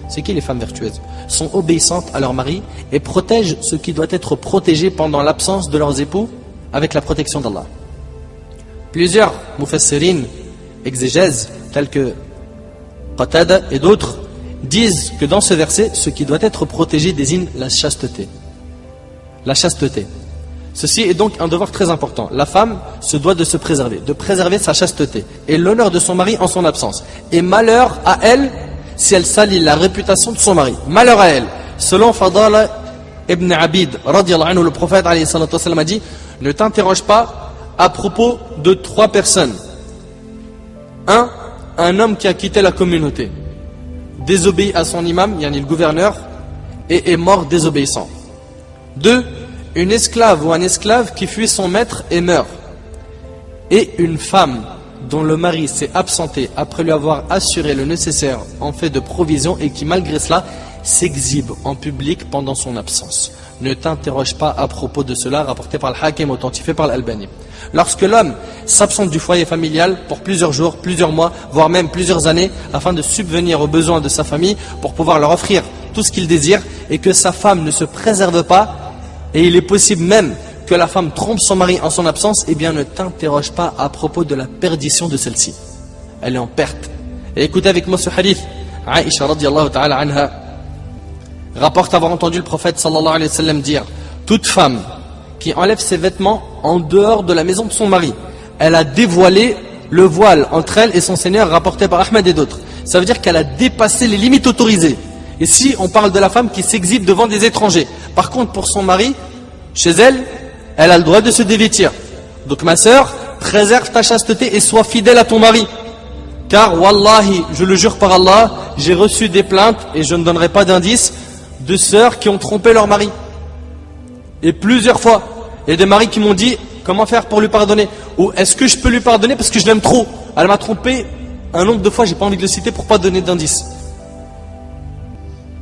c'est qui les femmes vertueuses? Sont obéissantes à leur mari et protègent ce qui doit être protégé pendant l'absence de leurs époux avec la protection d'Allah. Plusieurs mufassirin, exégèses, tels que Qatada et d'autres, disent que dans ce verset, ce qui doit être protégé désigne la chasteté. La chasteté. Ceci est donc un devoir très important. La femme se doit de se préserver, de préserver sa chasteté et l'honneur de son mari en son absence. Et malheur à elle si elle salit la réputation de son mari. Malheur à elle. Selon Fadala ibn Abid, radiallahu anhu, le prophète alayhi salatu wasallam a dit, ne t'interroge pas à propos de 3 personnes. 1. Un homme qui a quitté la communauté, désobéit à son imam, yani le gouverneur, et est mort désobéissant. 2. Une esclave ou un esclave qui fuit son maître et meurt. Et une femme dont le mari s'est absenté après lui avoir assuré le nécessaire en fait de provision et qui malgré cela s'exhibe en public pendant son absence. Ne t'interroge pas à propos de cela, rapporté par le Hakim, authentifié par l'Albani. Lorsque l'homme s'absente du foyer familial pour plusieurs jours, plusieurs mois, voire même plusieurs années, afin de subvenir aux besoins de sa famille, pour pouvoir leur offrir tout ce qu'il désire, et que sa femme ne se préserve pas, et il est possible même que la femme trompe son mari en son absence, eh bien ne t'interroge pas à propos de la perdition de celle-ci. Elle est en perte. Et écoutez avec moi ce hadith. Aïcha radiallahu ta'ala anha rapporte avoir entendu le prophète sallallahu alayhi wa sallam dire, toute femme qui enlève ses vêtements en dehors de la maison de son mari, elle a dévoilé le voile entre elle et son Seigneur, rapporté par Ahmed et d'autres. Ça veut dire qu'elle a dépassé les limites autorisées. Et si on parle de la femme qui s'exhibe devant des étrangers, par contre pour son mari, chez elle, elle a le droit de se dévêtir. Donc ma sœur, préserve ta chasteté et sois fidèle à ton mari. Car wallahi, je le jure par Allah, j'ai reçu des plaintes, et je ne donnerai pas d'indice, de sœurs qui ont trompé leur mari. Et plusieurs fois. Il y a des maris qui m'ont dit, comment faire pour lui pardonner? Ou est-ce que je peux lui pardonner parce que je l'aime trop? Elle m'a trompé un nombre de fois, j'ai pas envie de le citer pour pas donner d'indice.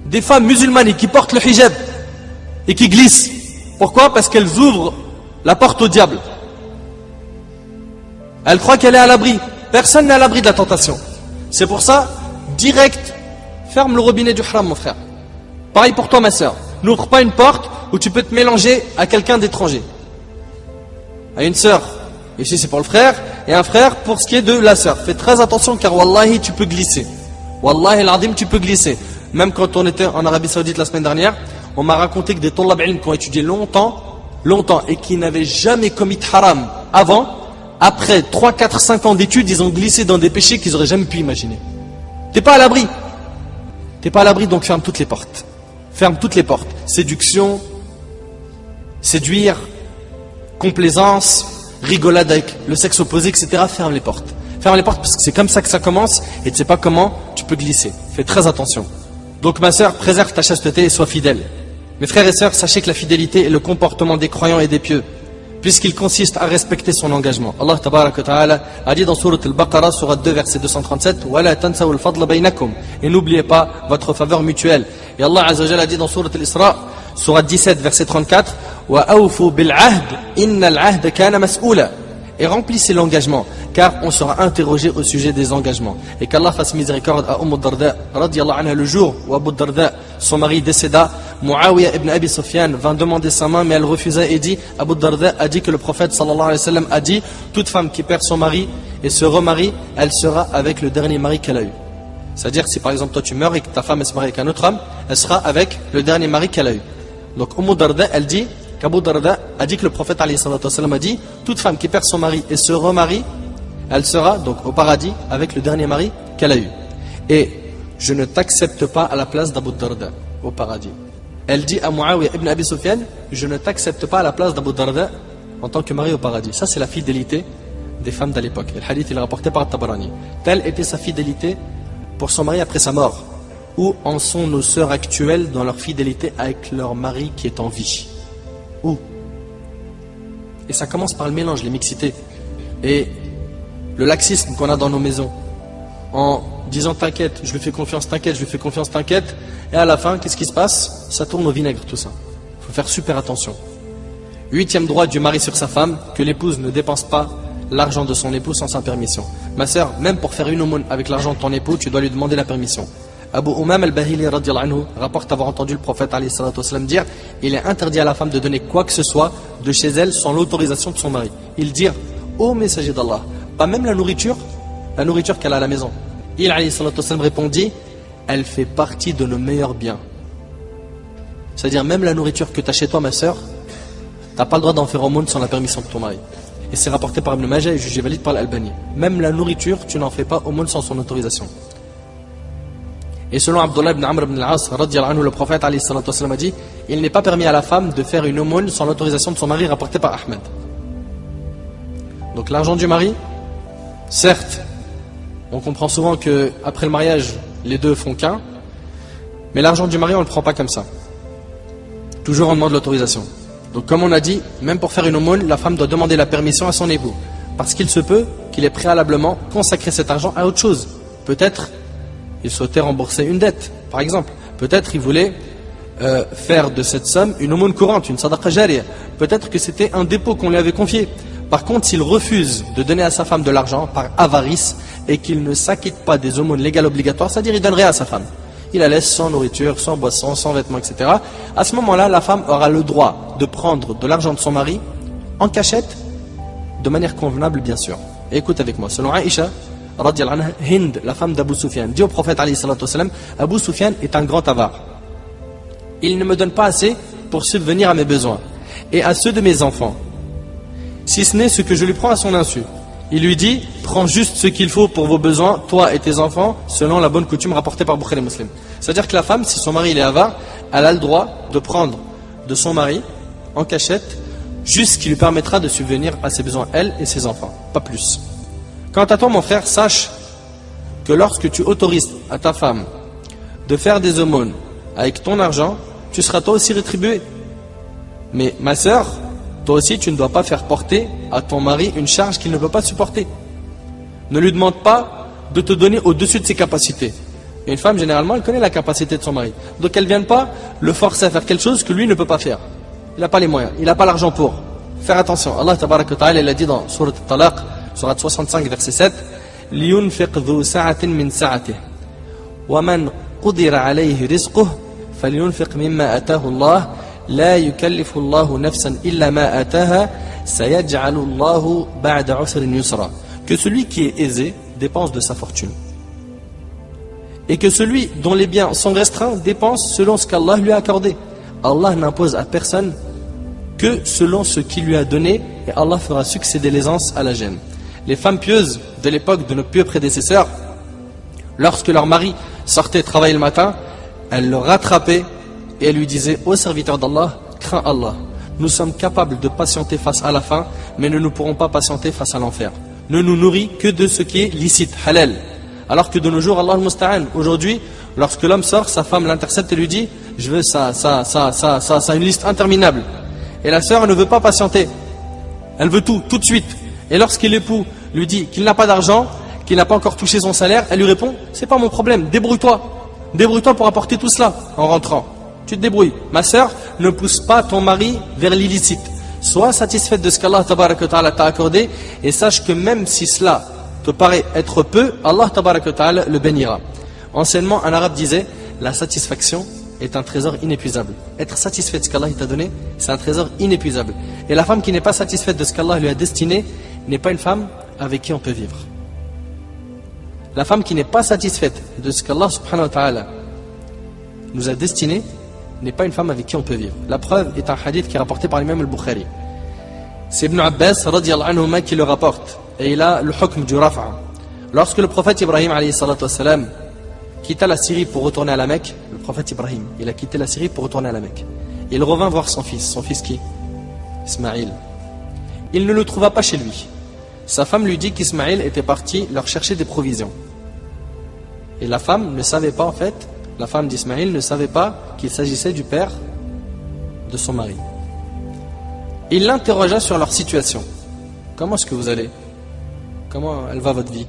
Des femmes musulmanes qui portent le hijab et qui glissent. Pourquoi? Parce qu'elles ouvrent la porte au diable. Elles croient qu'elle est à l'abri. Personne n'est à l'abri de la tentation. C'est pour ça, direct, ferme le robinet du haram, mon frère. Pareil pour toi, ma soeur. N'ouvre pas une porte où tu peux te mélanger à quelqu'un d'étranger. À une sœur Ici c'est pour le frère, et un frère pour ce qui est de la sœur. Fais très attention car wallahi tu peux glisser. Wallahi al-azim tu peux glisser. Même quand on était en Arabie Saoudite la semaine dernière, on m'a raconté que des tollab ilm qui ont étudié longtemps, et qui n'avaient jamais commis de haram avant, après 3, 4, 5 ans d'études, ils ont glissé dans des péchés qu'ils n'auraient jamais pu imaginer. T'es pas à l'abri. T'es pas à l'abri, donc ferme toutes les portes. Ferme toutes les portes. Séduction, séduire, complaisance, rigolade avec le sexe opposé, etc. Ferme les portes. Ferme les portes parce que c'est comme ça que ça commence et tu ne sais pas comment tu peux glisser. Fais très attention. Donc ma sœur, préserve ta chasteté et sois fidèle. Mes frères et sœurs, sachez que la fidélité est le comportement des croyants et des pieux, puisqu'il consiste à respecter son engagement. Allah tabaraka wa ta'ala a dit dans Sourate Al-Baqarah, Sourate 2, verset 237, وَلَا تَنْسَوُا الْفَضْلَ بَيْنَكُمْ. Et n'oubliez pas votre faveur mutuelle. Et Allah Azza wa Jalla a dit dans Sourate Al-Isra, Sourate 17, verset 34, وَأَوْفُوا بِالْعَهْدِ إِنَّ الْعَهْدَ كَانَ مَسْئُولًا. Et remplissez l'engagement, car on sera interrogé au sujet des engagements. Et qu'Allah fasse miséricorde à Darda, radiyallahu anha, le jour où Abu Darda, son mari, décéda. Muawiyah ibn Abi Sufyan vint demander sa main, mais elle refusait et dit, Abu Darda a dit que le prophète sallallahu alayhi wa sallam a dit, toute femme qui perd son mari et se remarie, elle sera avec le dernier mari qu'elle a eu. C'est-à-dire, si par exemple toi tu meurs et que ta femme se marie avec un autre homme, elle sera avec le dernier mari qu'elle a eu. Donc Darda, elle dit, qu'Abu Darda a dit que le prophète alayhi salatu wa sallam a dit, toute femme qui perd son mari et se remarie, elle sera donc au paradis avec le dernier mari qu'elle a eu. Et je ne t'accepte pas à la place d'Abu Darda au paradis. Elle dit à Muawiyah ibn Abi Sufyan, je ne t'accepte pas à la place d'Abu Darda en tant que mari au paradis. Ça c'est la fidélité des femmes de l'époque. Le hadith il est rapporté par Tabarani. Telle était sa fidélité pour son mari après sa mort. Où en sont nos sœurs actuelles dans leur fidélité avec leur mari qui est en vie? Où? Et ça commence par le mélange, les mixités. Et le laxisme qu'on a dans nos maisons. En disant t'inquiète, je lui fais confiance, t'inquiète, je lui fais confiance, t'inquiète. Et à la fin, qu'est-ce qui se passe? Ça tourne au vinaigre tout ça. Il faut faire super attention. 8e droit du mari sur sa femme, que l'épouse ne dépense pas l'argent de son époux sans sa permission. Ma sœur, même pour faire une aumône avec l'argent de ton époux, tu dois lui demander la permission. Abu Umam al-Bahili radiyallahu anhu rapporte avoir entendu le prophète alayhi salatu wasallam dire, il est interdit à la femme de donner quoi que ce soit de chez elle sans l'autorisation de son mari. Il dit, ô messager d'Allah, pas même la nourriture qu'elle a à la maison. Il alayhi salatu wasallam répondit, elle fait partie de nos meilleurs biens. C'est-à-dire même la nourriture que tu as chez toi ma sœur, tu n'as pas le droit d'en faire aumône sans la permission de ton mari. Et c'est rapporté par Ibn Majah et jugé valide par l'Albani. Même la nourriture, tu n'en fais pas aumône sans son autorisation. Et selon Abdullah ibn Amr ibn al-As, radiyallahu anhu, le prophète alayhi salatu wasallam a dit, il n'est pas permis à la femme de faire une aumône sans l'autorisation de son mari, rapporté par Ahmed. Donc l'argent du mari, certes, on comprend souvent que après le mariage, les deux font qu'un, mais l'argent du mari, on ne le prend pas comme ça. Toujours on demande l'autorisation. Donc comme on a dit, même pour faire une aumône, la femme doit demander la permission à son époux. Parce qu'il se peut qu'il ait préalablement consacré cet argent à autre chose. Peut-être il souhaitait rembourser une dette, par exemple. Peut-être il voulait faire de cette somme une aumône courante, une sadaqa jariyah. Peut-être que c'était un dépôt qu'on lui avait confié. Par contre, s'il refuse de donner à sa femme de l'argent par avarice et qu'il ne s'acquitte pas des aumônes légales obligatoires, c'est-à-dire il donnerait à sa femme. Il la laisse sans nourriture, sans boisson, sans vêtements, etc. À ce moment-là, la femme aura le droit de prendre de l'argent de son mari en cachette, de manière convenable, bien sûr. Et écoute avec moi, selon Aïcha, radiyallahu anha, Hind, la femme d'Abu Sufyan, dit au prophète alayhi salatu wasalam, Abu Sufyan est un grand avare. Il ne me donne pas assez pour subvenir à mes besoins et à ceux de mes enfants, si ce n'est ce que je lui prends à son insu. Il lui dit, prends juste ce qu'il faut pour vos besoins, toi et tes enfants, selon la bonne coutume rapportée par Bukhari et Muslim. C'est-à-dire que la femme, si son mari il est avare, elle a le droit de prendre de son mari en cachette, juste ce qui lui permettra de subvenir à ses besoins, elle et ses enfants, pas plus. Quant à toi mon frère, sache que lorsque tu autorises à ta femme de faire des aumônes avec ton argent, tu seras toi aussi rétribué. Mais ma sœur, toi aussi tu ne dois pas faire porter à ton mari une charge qu'il ne peut pas supporter. Ne lui demande pas de te donner au-dessus de ses capacités. Et une femme généralement elle connaît la capacité de son mari. Donc elle ne vient pas le forcer à faire quelque chose que lui ne peut pas faire. Il n'a pas les moyens, il n'a pas l'argent pour. Faire attention, Allah tabaraka wa ta'ala il a dit dans Surat Al-Talaq, Surat 65 verset 7, لِيُنْفِقْ ذُو سَعَةٍ مِّن سَعَتِهِ وَمَنْ قُدِرَ عَلَيْهِ رِزْقُهُ فَلْيُنْفِقْ مِمَّا آتَاهُ اللَّهُ لا يكلف الله نفسا إلا ما آتاها سَيَجْعَلُ اللَّهُ بَعْدَ عُسْرٍ يُسْرًا, que celui qui est aisé dépense de sa fortune. Et que celui dont les biens sont restreints dépense selon ce qu'Allah lui a accordé. Allah n'impose à personne que selon ce qu'il lui a donné, et Allah fera succéder l'aisance à la gêne. Les femmes pieuses de l'époque de nos pieux prédécesseurs, lorsque leur mari sortait travailler le matin, elles le rattrapaient et elles lui disaient: ô serviteur d'Allah, crains Allah. Nous sommes capables de patienter face à la faim, mais nous ne pourrons pas patienter face à l'enfer. Ne nous nourrit que de ce qui est licite, halal. Alors que de nos jours, Allah al-Musta'an, aujourd'hui, lorsque l'homme sort, sa femme l'intercepte et lui dit: je veux ça, une liste interminable. Et la sœur ne veut pas patienter. Elle veut tout de suite. Et lorsque l'époux lui dit qu'il n'a pas d'argent, qu'il n'a pas encore touché son salaire, elle lui répond: c'est pas mon problème, débrouille-toi. Débrouille-toi pour apporter tout cela en rentrant. Tu te débrouilles. Ma sœur, ne pousse pas ton mari vers l'illicite. Sois satisfaite de ce qu'Allah t'a accordé et sache que même si cela te paraît être peu, Allah le bénira. Anciennement, un arabe disait: la satisfaction est un trésor inépuisable. Être satisfait de ce qu'Allah t'a donné, c'est un trésor inépuisable. Et la femme qui n'est pas satisfaite de ce qu'Allah lui a destiné n'est pas une femme avec qui on peut vivre. La femme qui n'est pas satisfaite de ce qu'Allah subhanahu wa ta'ala nous a destiné n'est pas une femme avec qui on peut vivre. La preuve est un hadith qui est rapporté par l'imam al-Bukhari. C'est Ibn Abbas radiyallahu anhuma qui le rapporte. Et il a le hukm du rafa'. Lorsque le prophète Ibrahim alayhi salatu wassalam quitta la Syrie pour retourner à la Mecque, le prophète Ibrahim, il a quitté la Syrie pour retourner à la Mecque. Il revint voir son fils qui? Ismaïl. Il ne le trouva pas chez lui. Sa femme lui dit qu'Ismaïl était parti leur chercher des provisions. Et la femme ne savait pas en fait, la femme d'Ismaïl ne savait pas qu'il s'agissait du père de son mari. Il l'interrogea sur leur situation. Comment est-ce que vous allez? Comment elle va votre vie?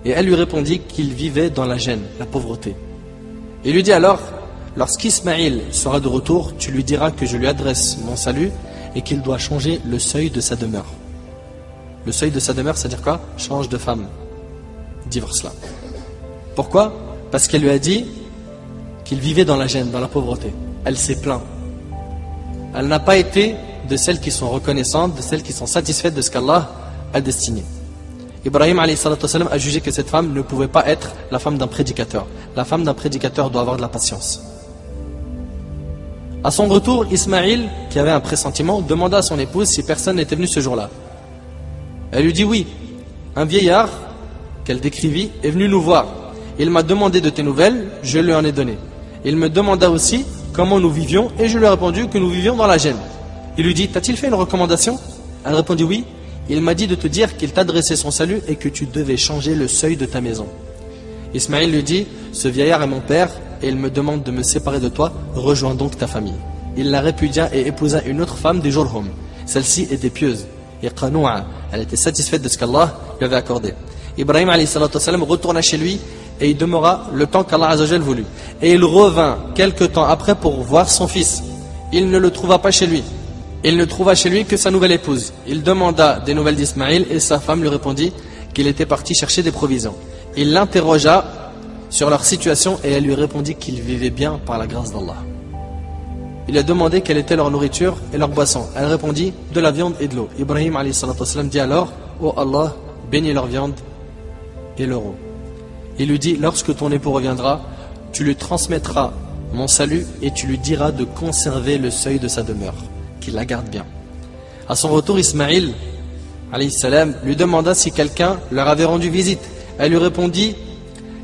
Et elle lui répondit qu'il vivait dans la gêne, la pauvreté. Il lui dit alors: lorsqu'Ismaïl sera de retour, tu lui diras que je lui adresse mon salut et qu'il doit changer le seuil de sa demeure. Le seuil de sa demeure, c'est-à-dire quoi? Change de femme. Divorce-la. Pourquoi? Parce qu'elle lui a dit qu'il vivait dans la gêne, dans la pauvreté. Elle s'est plainte. Elle n'a pas été de celles qui sont reconnaissantes, de celles qui sont satisfaites de ce qu'Allah a destiné. Ibrahim alayhi salatu wassalam a jugé que cette femme ne pouvait pas être la femme d'un prédicateur. La femme d'un prédicateur doit avoir de la patience. À son retour, Ismaïl, qui avait un pressentiment, demanda à son épouse si personne n'était venu ce jour-là. Elle lui dit oui. Un vieillard, qu'elle décrivit, est venu nous voir. Il m'a demandé de tes nouvelles, je lui en ai donné. Il me demanda aussi comment nous vivions et je lui ai répondu que nous vivions dans la gêne. Il lui dit: t'a-t-il fait une recommandation? Elle répondit oui. Il m'a dit de te dire qu'il t'adressait son salut et que tu devais changer le seuil de ta maison. Ismaïl lui dit: ce vieillard est mon père et il me demande de me séparer de toi, rejoins donc ta famille. Il la répudia et épousa une autre femme des Jurhum. Celle-ci était pieuse et qanoua, elle était satisfaite de ce qu'Allah lui avait accordé. Ibrahim alayhi salatu wassalam retourna chez lui et il demeura le temps qu'Allah azza wa jal voulut. Et il revint quelque temps après pour voir son fils. Il ne le trouva pas chez lui. Il ne trouva chez lui que sa nouvelle épouse. Il demanda des nouvelles d'Ismaïl et sa femme lui répondit qu'il était parti chercher des provisions. Il l'interrogea sur leur situation et elle lui répondit qu'ils vivaient bien par la grâce d'Allah. Il a demandé quelle était leur nourriture et leur boisson. Elle répondit: de la viande et de l'eau. Ibrahim alayhi salatu wassalam dit alors: ô Allah, bénis leur viande et leur eau. Il lui dit: lorsque ton époux reviendra, tu lui transmettras mon salut et tu lui diras de conserver le seuil de sa demeure, qu'il la garde bien. À son retour, Ismaïl alayhi salam lui demanda si quelqu'un leur avait rendu visite. Elle lui répondit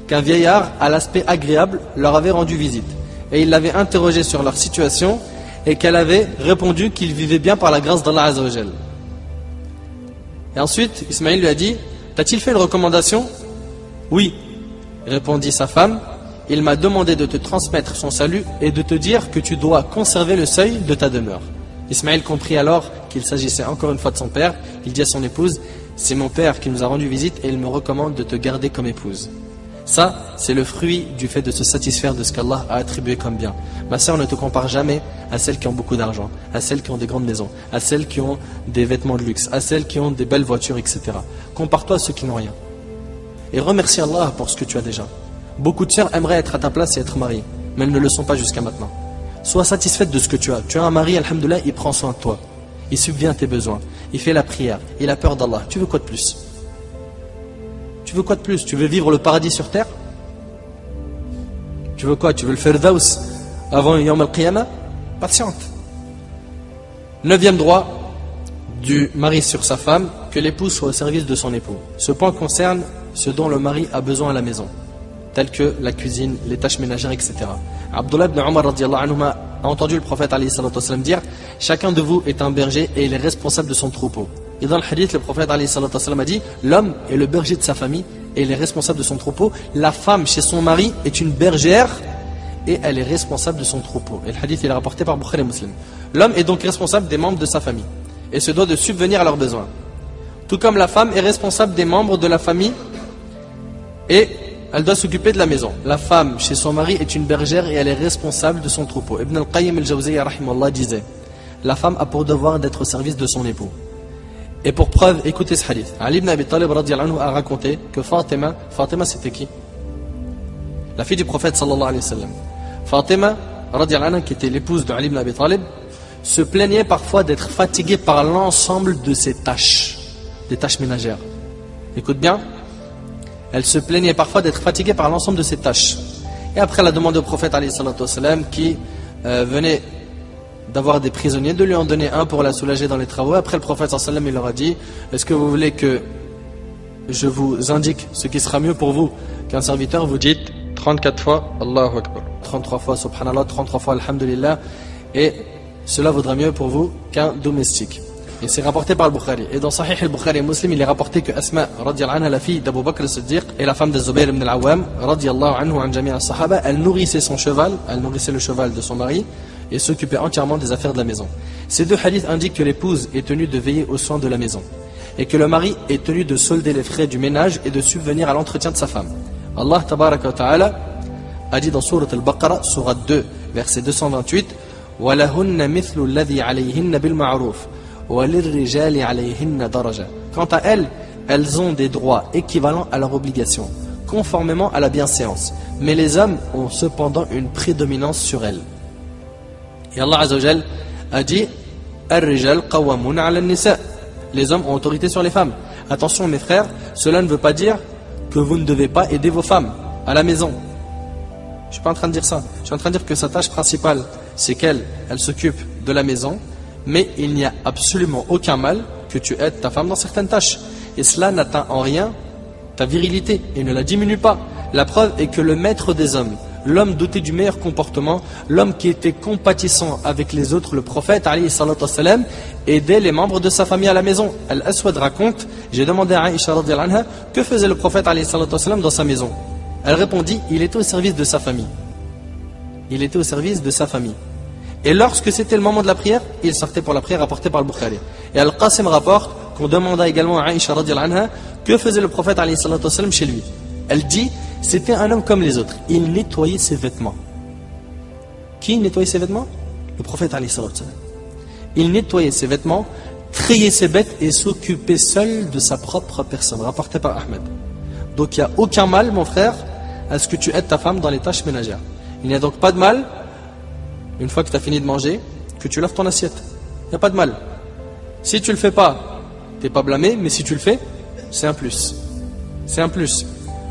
qu'un vieillard à l'aspect agréable leur avait rendu visite. Et il l'avait interrogé sur leur situation et qu'elle avait répondu qu'ils vivaient bien par la grâce d'Allah azza wa jal. Et ensuite, Ismaïl lui a dit: t'a-t-il fait une recommandation? Oui, répondit sa femme. Il m'a demandé de te transmettre son salut et de te dire que tu dois conserver le seuil de ta demeure. Ismaïl comprit alors qu'il s'agissait encore une fois de son père. Il dit à son épouse: c'est mon père qui nous a rendu visite et il me recommande de te garder comme épouse. Ça, c'est le fruit du fait de se satisfaire de ce qu'Allah a attribué comme bien. Ma sœur, ne te compare jamais à celles qui ont beaucoup d'argent, à celles qui ont des grandes maisons, à celles qui ont des vêtements de luxe, à celles qui ont des belles voitures, etc. Compare-toi à ceux qui n'ont rien. Et remercie Allah pour ce que tu as déjà. Beaucoup de sœurs aimeraient être à ta place et être mariées, mais elles ne le sont pas jusqu'à maintenant. Sois satisfaite de ce que tu as. Tu as un mari, alhamdoulilah, il prend soin de toi. il subvient à tes besoins, il fait la prière, il a peur d'Allah. Tu veux quoi de plus? Tu veux quoi de plus? Tu veux vivre le paradis sur terre? Tu veux quoi? Tu veux le Firdaus avant Yawm al-Qiyamah? Patiente. 9e droit du mari sur sa femme, que l'épouse soit au service de son époux. Ce point concerne ce dont le mari a besoin à la maison, telles que la cuisine, les tâches ménagères, etc. Abdullah ibn Umar radiyallahu anhuma a entendu le prophète alayhi salatu wasallam dire: chacun de vous est un berger et il est responsable de son troupeau. Et dans le hadith, le prophète alayhi salatu wasallam a dit: l'homme est le berger de sa famille et il est responsable de son troupeau. La femme chez son mari est une bergère et elle est responsable de son troupeau. Et le hadith il est rapporté par Bukhari et Muslim. L'homme est donc responsable des membres de sa famille et se doit de subvenir à leurs besoins. Tout comme la femme est responsable des membres de la famille et elle doit s'occuper de la maison. La femme chez son mari est une bergère et elle est responsable de son troupeau. Ibn al-Qayyim al-Jawziyya rahimallah disait: la femme a pour devoir d'être au service de son époux. Et pour preuve, écoutez ce hadith. Ali ibn Abi Talib radiyallahu anhu a raconté que Fatima c'était qui? La fille du prophète sallallahu alayhi wa sallam. Fatima radiyallahu anha, qui était l'épouse de Ali ibn Abi Talib, se plaignait parfois d'être fatiguée par l'ensemble de ses tâches, des tâches ménagères. Écoute bien. Elle se plaignait parfois d'être fatiguée par l'ensemble de ses tâches. Et après la demande au prophète alayhi salatu wasalam, qui venait d'avoir des prisonniers, de lui en donner un pour la soulager dans les travaux. Après le prophète sallallahu alayhi wa sallam, il leur a dit: est-ce que vous voulez que je vous indique ce qui sera mieux pour vous qu'un serviteur? Vous dites 34 fois Allahu Akbar, 33 fois Subhanallah, 33 fois Alhamdulillah, et cela vaudra mieux pour vous qu'un domestique. Et c'est rapporté par le Bukhari. Et dans Sahih al-Bukhari et Muslim, il est rapporté que Asma radiyallahu anha, la fille d'Abu Bakr as-Siddiq et la femme de Zubayr ibn al-Awwam radiyallahu anhu an jami' as-sahaba, elle nourrissait son cheval, elle nourrissait le cheval de son mari et s'occupait entièrement des affaires de la maison. Ces deux hadiths indiquent que l'épouse est tenue de veiller aux soins de la maison et que le mari est tenu de solder les frais du ménage et de subvenir à l'entretien de sa femme. Allah tabaraka wa ta'ala a dit dans Surat al-Baqarah, Surat 2, verset 228: وَلَهُنَّ مِثْلُ الَّذِي عَلَيْهِنَّ بِالْمَعْرُوفِ. Quant à elles, elles ont des droits équivalents à leurs obligations, conformément à la bienséance. Mais les hommes ont cependant une prédominance sur elles. Et Allah Azza wa Jal a dit: Ar-rijal qawwamuna 'ala an-nisa. Les hommes ont autorité sur les femmes. Attention mes frères, cela ne veut pas dire que vous ne devez pas aider vos femmes à la maison. Je ne suis pas en train de dire ça. Je suis en train de dire que sa tâche principale, c'est qu'elle s'occupe de la maison. Mais il n'y a absolument aucun mal que tu aides ta femme dans certaines tâches. Et cela n'atteint en rien ta virilité et ne la diminue pas. La preuve est que le maître des hommes, l'homme doté du meilleur comportement, l'homme qui était compatissant avec les autres, le prophète alayhi salatu wassalam, aidait les membres de sa famille à la maison. Al-Aswad raconte: j'ai demandé à Aïcha radiyallahu anha que faisait le prophète alayhi salatu wassalam dans sa maison. Elle répondit: il était au service de sa famille. Il était au service de sa famille. Et lorsque c'était le moment de la prière, il sortait pour la prière, rapporté par le Bukhari. Et Al-Qasim rapporte qu'on demanda également à Aïcha radiyallahu anha que faisait le prophète alayhi salatu wassalam chez lui. Elle dit: c'était un homme comme les autres, il nettoyait ses vêtements. Qui nettoyait ses vêtements? Le prophète alayhi salatu wassalam. Il nettoyait ses vêtements, triait ses bêtes et s'occupait seul de sa propre personne, rapporté par Ahmed. Donc il n'y a aucun mal, mon frère, à ce que tu aides ta femme dans les tâches ménagères. Il n'y a donc pas de mal, une fois que tu as fini de manger, que tu laves ton assiette. Il n'y a pas de mal. Si tu ne le fais pas, tu n'es pas blâmé, mais si tu le fais, c'est un plus. C'est un plus.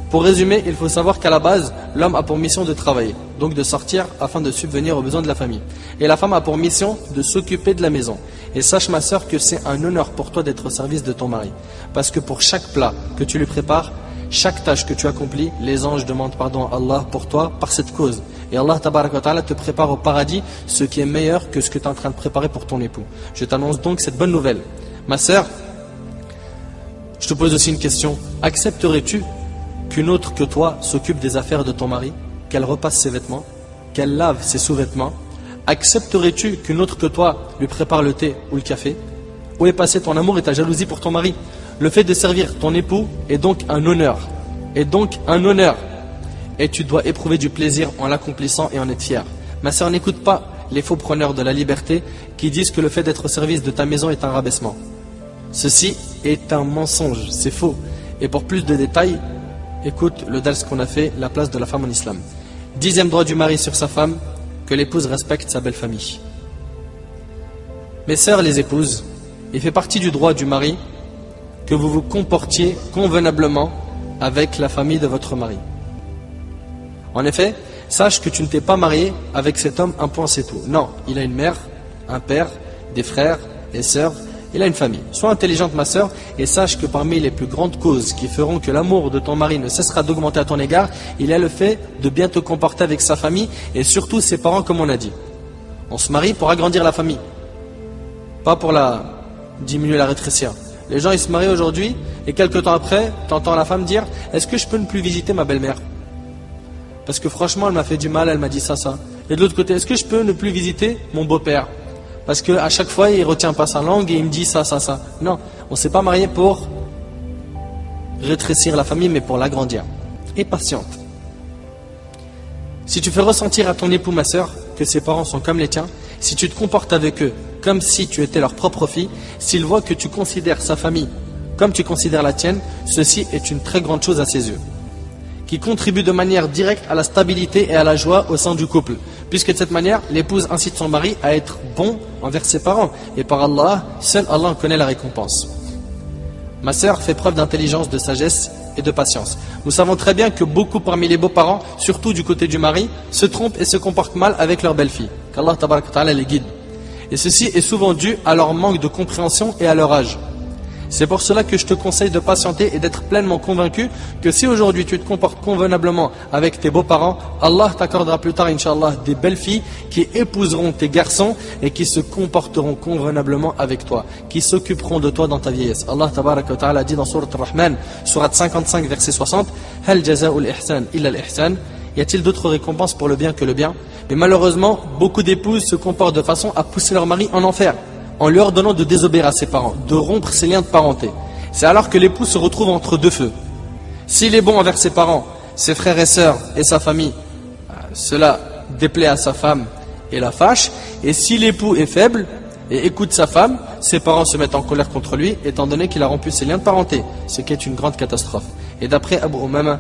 Pour résumer, il faut savoir qu'à la base, l'homme a pour mission de travailler, donc de sortir afin de subvenir aux besoins de la famille. Et la femme a pour mission de s'occuper de la maison. Et sache ma soeur que c'est un honneur pour toi d'être au service de ton mari. Parce que pour chaque plat que tu lui prépares, chaque tâche que tu accomplis, les anges demandent pardon à Allah pour toi par cette cause. Et Allah tabaraka wa ta'ala te prépare au paradis ce qui est meilleur que ce que tu es en train de préparer pour ton époux. Je t'annonce donc cette bonne nouvelle. Ma sœur, je te pose aussi une question. Accepterais-tu qu'une autre que toi s'occupe des affaires de ton mari, qu'elle repasse ses vêtements, qu'elle lave ses sous-vêtements? Accepterais-tu qu'une autre que toi lui prépare le thé ou le café? Où est passé ton amour et ta jalousie pour ton mari? Le fait de servir ton époux est donc un honneur. Est donc un honneur. Et tu dois éprouver du plaisir en l'accomplissant et en être fier. Ma sœur, n'écoute pas les faux preneurs de la liberté qui disent que le fait d'être au service de ta maison est un rabaissement. Ceci est un mensonge, c'est faux. Et pour plus de détails, écoute le dars qu'on a fait, la place de la femme en islam. 10e droit du mari sur sa femme, que l'épouse respecte sa belle famille. Mes sœurs les épouses, Il fait partie du droit du mari que vous vous comportiez convenablement avec la famille de votre mari. En effet, sache que tu ne t'es pas marié avec cet homme, un point c'est tout. Non, il a une mère, un père, des frères, des sœurs, il a une famille. Sois intelligente ma sœur et sache que parmi les plus grandes causes qui feront que l'amour de ton mari ne cessera d'augmenter à ton égard, il y a le fait de bien te comporter avec sa famille et surtout ses parents comme on a dit. On se marie pour agrandir la famille, pas pour la diminuer, la rétrécir. Les gens ils se marient aujourd'hui et quelques temps après, tu entends la femme dire « Est-ce que je peux ne plus visiter ma belle-mère ?» Parce que franchement elle m'a fait du mal, elle m'a dit ça. Et de l'autre côté, est-ce que je peux ne plus visiter mon beau-père? Parce qu'à chaque fois il ne retient pas sa langue et il me dit ça. Non, on ne s'est pas marié pour rétrécir la famille mais pour l'agrandir. Et patiente. Si tu fais ressentir à ton époux ma sœur que ses parents sont comme les tiens, si tu te comportes avec eux comme si tu étais leur propre fille, s'il voit que tu considères sa famille comme tu considères la tienne, ceci est une très grande chose à ses yeux, qui contribue de manière directe à la stabilité et à la joie au sein du couple, puisque de cette manière, l'épouse incite son mari à être bon envers ses parents, et par Allah, seul Allah en connaît la récompense. Ma sœur fait preuve d'intelligence, de sagesse et de patience. Nous savons très bien que beaucoup parmi les beaux-parents, surtout du côté du mari, se trompent et se comportent mal avec leur belle-fille, qu'Allah tabaraka wa ta'ala les guide. Et ceci est souvent dû à leur manque de compréhension et à leur âge. C'est pour cela que je te conseille de patienter et d'être pleinement convaincu que si aujourd'hui tu te comportes convenablement avec tes beaux-parents, Allah t'accordera plus tard, Inch'Allah, des belles filles qui épouseront tes garçons et qui se comporteront convenablement avec toi, qui s'occuperont de toi dans ta vieillesse. Allah tabaraka wa ta'ala dit dans Sourate Ar-Rahman, Sourate 55, verset 60, « Hal jaza'ul ihsan illa al-ihsan » Y a-t-il d'autres récompenses pour le bien que le bien? Mais malheureusement, beaucoup d'épouses se comportent de façon à pousser leur mari en enfer, en lui ordonnant de désobéir à ses parents, de rompre ses liens de parenté. C'est alors que l'époux se retrouve entre deux feux. S'il est bon envers ses parents, ses frères et sœurs et sa famille, cela déplaît à sa femme et la fâche. Et si l'époux est faible et écoute sa femme, ses parents se mettent en colère contre lui, étant donné qu'il a rompu ses liens de parenté, ce qui est une grande catastrophe. Et d'après Abu Umama,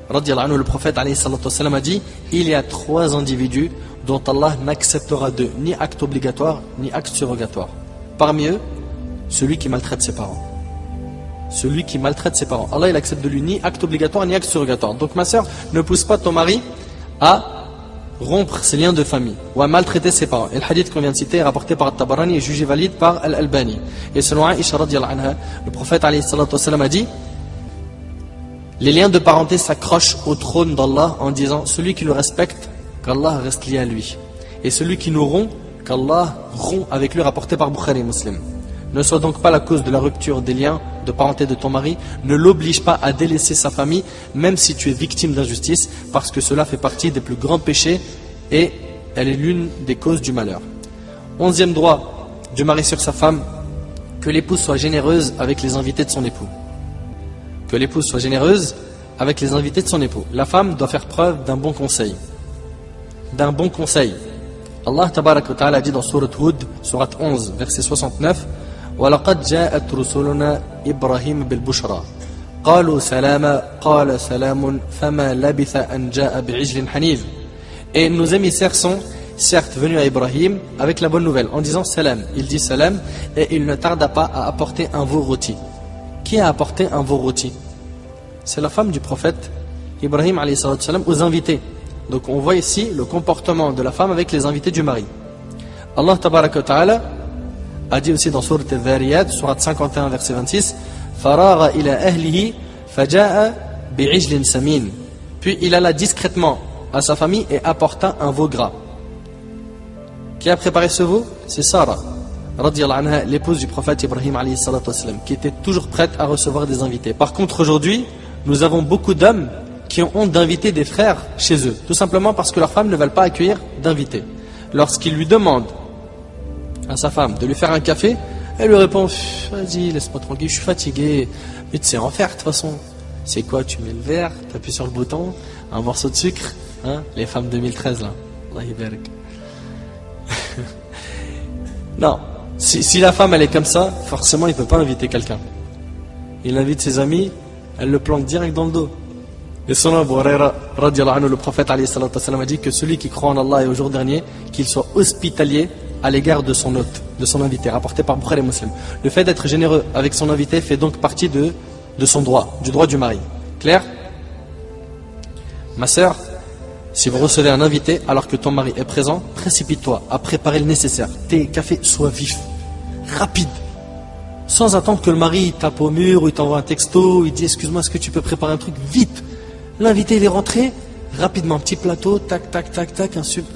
le prophète a dit, il y a 3 individus dont Allah n'acceptera d'eux ni acte obligatoire ni acte surrogatoire. Parmi eux, celui qui maltraite ses parents. Celui qui maltraite ses parents. Allah il accepte de lui ni acte obligatoire ni acte surrogatoire. Donc ma sœur, ne pousse pas ton mari à rompre ses liens de famille ou à maltraiter ses parents. Et le hadith qu'on vient de citer est rapporté par Tabarani et jugé valide par Al-Albani. Et selon Aïcha radiyallahu anha, le prophète a dit, les liens de parenté s'accrochent au trône d'Allah en disant, celui qui le respecte, qu'Allah reste lié à lui. Et celui qui nous rompt, qu'Allah rompt avec lui, rapporté par Bukhari et Muslim. Ne sois donc pas la cause de la rupture des liens de parenté de ton mari. Ne l'oblige pas à délaisser sa famille, même si tu es victime d'injustice, parce que cela fait partie des plus grands péchés et elle est l'une des causes du malheur. 11e droit du mari sur sa femme, que l'épouse soit généreuse avec les invités de son époux. Que l'épouse soit généreuse avec les invités de son époux. La femme doit faire preuve d'un bon conseil. D'un bon conseil. Allah tabaraka wa ta'ala dit dans Sourate Hud, Sourate 11, verset 69, وَلَقَدْ جَاءَتْ رُسُلُنَا إِبْرَاهِيمَ بِالْبُشْرَى قَالُوا سَلَامًا قَالَ سَلَامٌ فَمَا لَبِثَ أَنْ جَاءَ بِعِجْلٍ حَنِيذٍ. Et nos émissaires sont certes venus à Ibrahim avec la bonne nouvelle en disant salam. Il dit salam et il ne tarda pas à apporter un veau rôti. Qui a apporté un veau rôti? C'est la femme du prophète Ibrahim alayhi salam aux invités. Donc on voit ici le comportement de la femme avec les invités du mari. Allah tabaraka wa ta'ala a dit aussi dans Sourate Al-Dhariyat, Sourate 51 verset 26, Faragha ila ahlihi faja'a bi'ijlin samin. Puis il alla discrètement à sa famille et apporta un veau gras. Qui a préparé ce veau? C'est Sarah radiyallahu anha, l'épouse du prophète Ibrahim alayhi salatu wassalam, qui était toujours prête à recevoir des invités. Par contre aujourd'hui, nous avons beaucoup d'hommes qui ont honte d'inviter des frères chez eux, tout simplement parce que leurs femmes ne veulent pas accueillir d'invités. Lorsqu'ils lui demandent à sa femme de lui faire un café, elle lui répond, vas-y, laisse-moi tranquille, je suis fatigué. Mais tu sais en faire de toute façon. C'est quoi? Tu mets le verre, tu appuies sur le bouton, un morceau de sucre, hein? Les femmes 2013 là. Allah yibarak. Non, si la femme elle est comme ça, forcément il ne peut pas inviter quelqu'un. Il invite ses amis, elle le plante direct dans le dos. Et selon Abu Huraira radiyallahu anhu, le prophète alayhi salatu wassalam a dit que celui qui croit en Allah et au jour dernier, qu'il soit hospitalier à l'égard de son hôte, de son invité, rapporté par Bukhari et Muslim. Le fait d'être généreux avec son invité fait donc partie de son droit, du droit du mari. Clair? Ma sœur, si vous recevez un invité alors que ton mari est présent, précipite-toi à préparer le nécessaire. Thé, café, sois vif, rapide. Sans attendre que le mari tape au mur ou il t'envoie un texto, il dit excuse-moi, est-ce que tu peux préparer un truc vite. L'invité il est rentré, rapidement, petit plateau, tac, tac, tac, tac,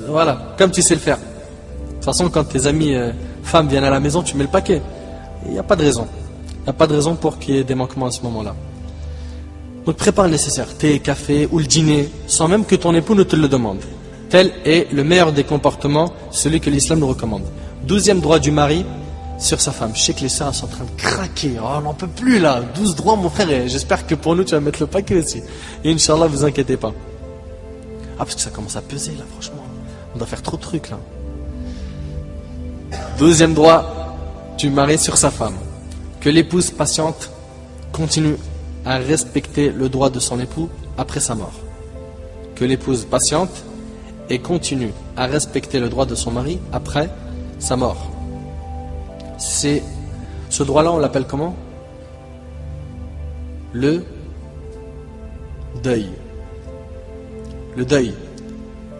voilà, comme tu sais le faire. De toute façon, quand tes amis femmes viennent à la maison, tu mets le paquet. Il n'y a pas de raison. Il n'y a pas de raison pour qu'il y ait des manquements à ce moment-là. Donc prépare le nécessaire, thé, café ou le dîner, sans même que ton époux ne te le demande. Tel est le meilleur des comportements, celui que l'islam nous recommande. 12e droit du mari sur sa femme. Je sais que les sœurs sont en train de craquer. Oh, on n'en peut plus là. 12 droits, mon frère. Et j'espère que pour nous, tu vas mettre le paquet aussi. Et Inch'Allah, vous inquiétez pas. Ah, parce que ça commence à peser là, franchement. On doit faire trop de trucs là. 12e droit du mari sur sa femme. Que l'épouse patiente continue à respecter le droit de son époux après sa mort. Que l'épouse patiente et continue à respecter le droit de son mari après sa mort. Ce droit-là, on l'appelle comment? Le deuil. Le deuil.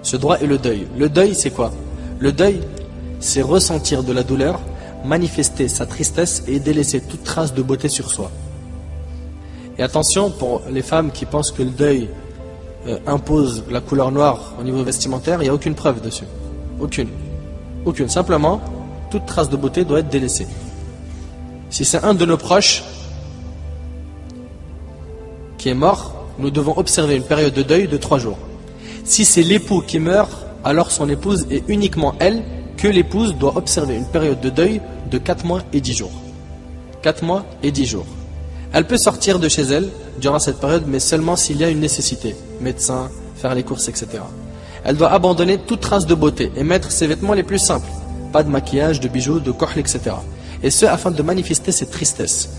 Ce droit est le deuil. Le deuil, c'est quoi? Le deuil, c'est ressentir de la douleur, manifester sa tristesse et délaisser toute trace de beauté sur soi. Et attention, pour les femmes qui pensent que le deuil impose la couleur noire au niveau vestimentaire, il n'y a aucune preuve dessus. Aucune. Aucune. Simplement, toute trace de beauté doit être délaissée. Si c'est un de nos proches qui est mort, nous devons observer une période de deuil de 3 jours. Si c'est l'époux qui meurt, alors son épouse et uniquement elle que l'épouse doit observer une période de deuil de 4 mois et 10 jours. 4 mois et 10 jours. Elle peut sortir de chez elle durant cette période, mais seulement s'il y a une nécessité, médecin, faire les courses, etc. Elle doit abandonner toute trace de beauté et mettre ses vêtements les plus simples, pas de maquillage, de bijoux, de kohl, etc. Et ce, afin de manifester cette tristesse.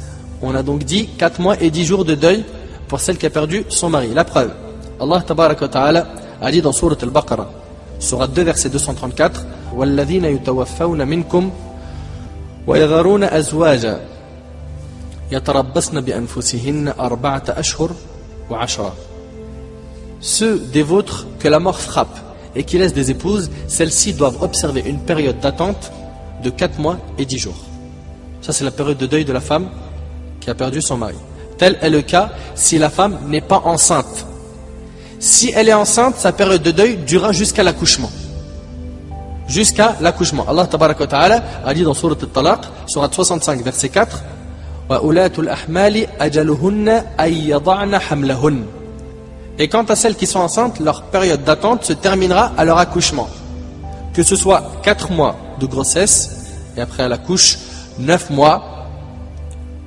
On a donc dit 4 mois et 10 jours de deuil pour celle qui a perdu son mari. La preuve, Allah tabaraka wa ta'ala a dit dans Surat al-Baqarah, Surat 2, verset 234, وَالَّذِينَ يُتَوَفَّوْنَ مِنْكُمْ وَيَذَرُونَ أَزْوَاجًا يَتَرَبَّصْنَ بِأَنفُسِهِنَّ أَرْبَعَةَ أَشْهُرٍ وَعَشْرًا. Ceux des vôtres que la mort frappe et qui laissent des épouses, celles-ci doivent observer une période d'attente de 4 mois et 10 jours. Ça, c'est la période de deuil de la femme qui a perdu son mari. Tel est le cas si la femme n'est pas enceinte. Si elle est enceinte, sa période de deuil durera jusqu'à l'accouchement. Jusqu'à l'accouchement. Allah tabaraka wa ta'ala a dit dans Surat al-Talaq, Surat 65, verset 4, وَأُولَاتُ الْأَحْمَالِ أَجَلُهُنَّ أَن يَضَعْنَ حَمْلَهُنَّ. Et quant à celles qui sont enceintes, leur période d'attente se terminera à leur accouchement. Que ce soit 4 mois de grossesse, et après elle accouche 9 mois,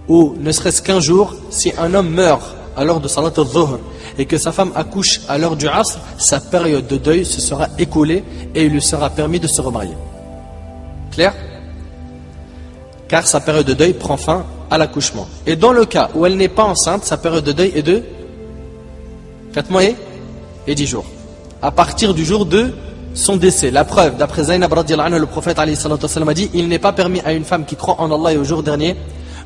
ou ne serait-ce qu'un jour, si un homme meurt à l'heure de Salat al-Dhuhr, et que sa femme accouche à l'heure du Asr, sa période de deuil se sera écoulée, et il lui sera permis de se remarier. Clair? Car sa période de deuil prend fin à l'accouchement. Et dans le cas où elle n'est pas enceinte, sa période de deuil est de 4 mois et 10 jours. À partir du jour de son décès. La preuve, d'après Zaynab radiallahu anha, le prophète a dit, il n'est pas permis à une femme qui croit en Allah et au jour dernier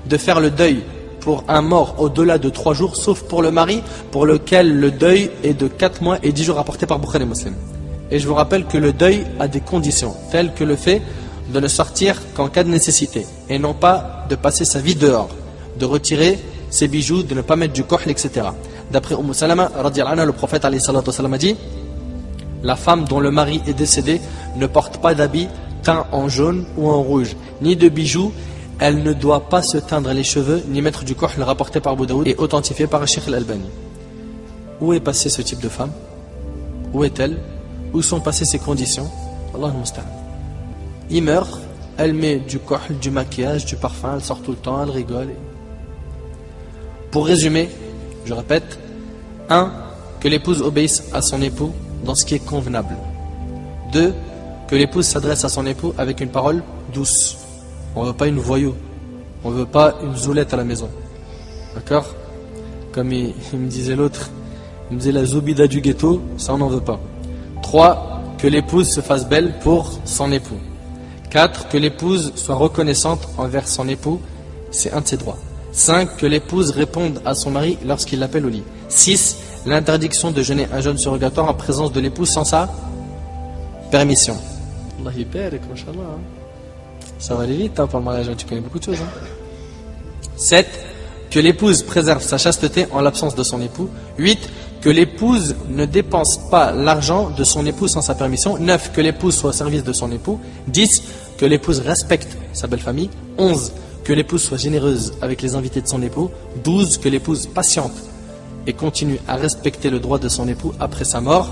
de faire le deuil pour un mort au-delà de 3 jours, sauf pour le mari, pour lequel le deuil est de 4 mois et 10 jours rapporté par Bukhari et Muslim. Et je vous rappelle que le deuil a des conditions, telles que le fait de ne sortir qu'en cas de nécessité, et non pas de passer sa vie dehors, de retirer ses bijoux, de ne pas mettre du kohl, etc. D'après Salama radiallahu anha, le prophète a dit, la femme dont le mari est décédé ne porte pas d'habit teint en jaune ou en rouge, ni de bijoux. Elle ne doit pas se teindre les cheveux, ni mettre du kohl, rapporté par Abu Daoud et authentifié par Sheikh al-Albani. Où est passée ce type de femme? Où est-elle? Où sont passées ses conditions? Allah al-Musta'an. Il meurt, elle met du kohl, du maquillage, du parfum, elle sort tout le temps, elle rigole. Pour résumer, je répète, 1. Que l'épouse obéisse à son époux dans ce qui est convenable. 2. Que l'épouse s'adresse à son époux avec une parole douce. On ne veut pas une voyou. On ne veut pas une zoulette à la maison. D'accord? Comme il me disait l'autre, il me disait la zoubida du ghetto, ça on n'en veut pas. 3. Que l'épouse se fasse belle pour son époux. 4. Que l'épouse soit reconnaissante envers son époux, c'est un de ses droits. 5. Que l'épouse réponde à son mari lorsqu'il l'appelle au lit. 6. L'interdiction de jeûner un jeûne surrogatoire en présence de l'épouse sans sa permission. Allah barik, mashallah. Ça va aller vite pour le mariage, tu connais beaucoup de choses. 7. Que l'épouse préserve sa chasteté en l'absence de son époux. 8. Que l'épouse ne dépense pas l'argent de son époux sans sa permission. 9. Que l'épouse soit au service de son époux. 10. Que l'épouse respecte sa belle famille. 11. Que l'épouse soit généreuse avec les invités de son époux. 12. Que l'épouse patiente et continue à respecter le droit de son époux après sa mort.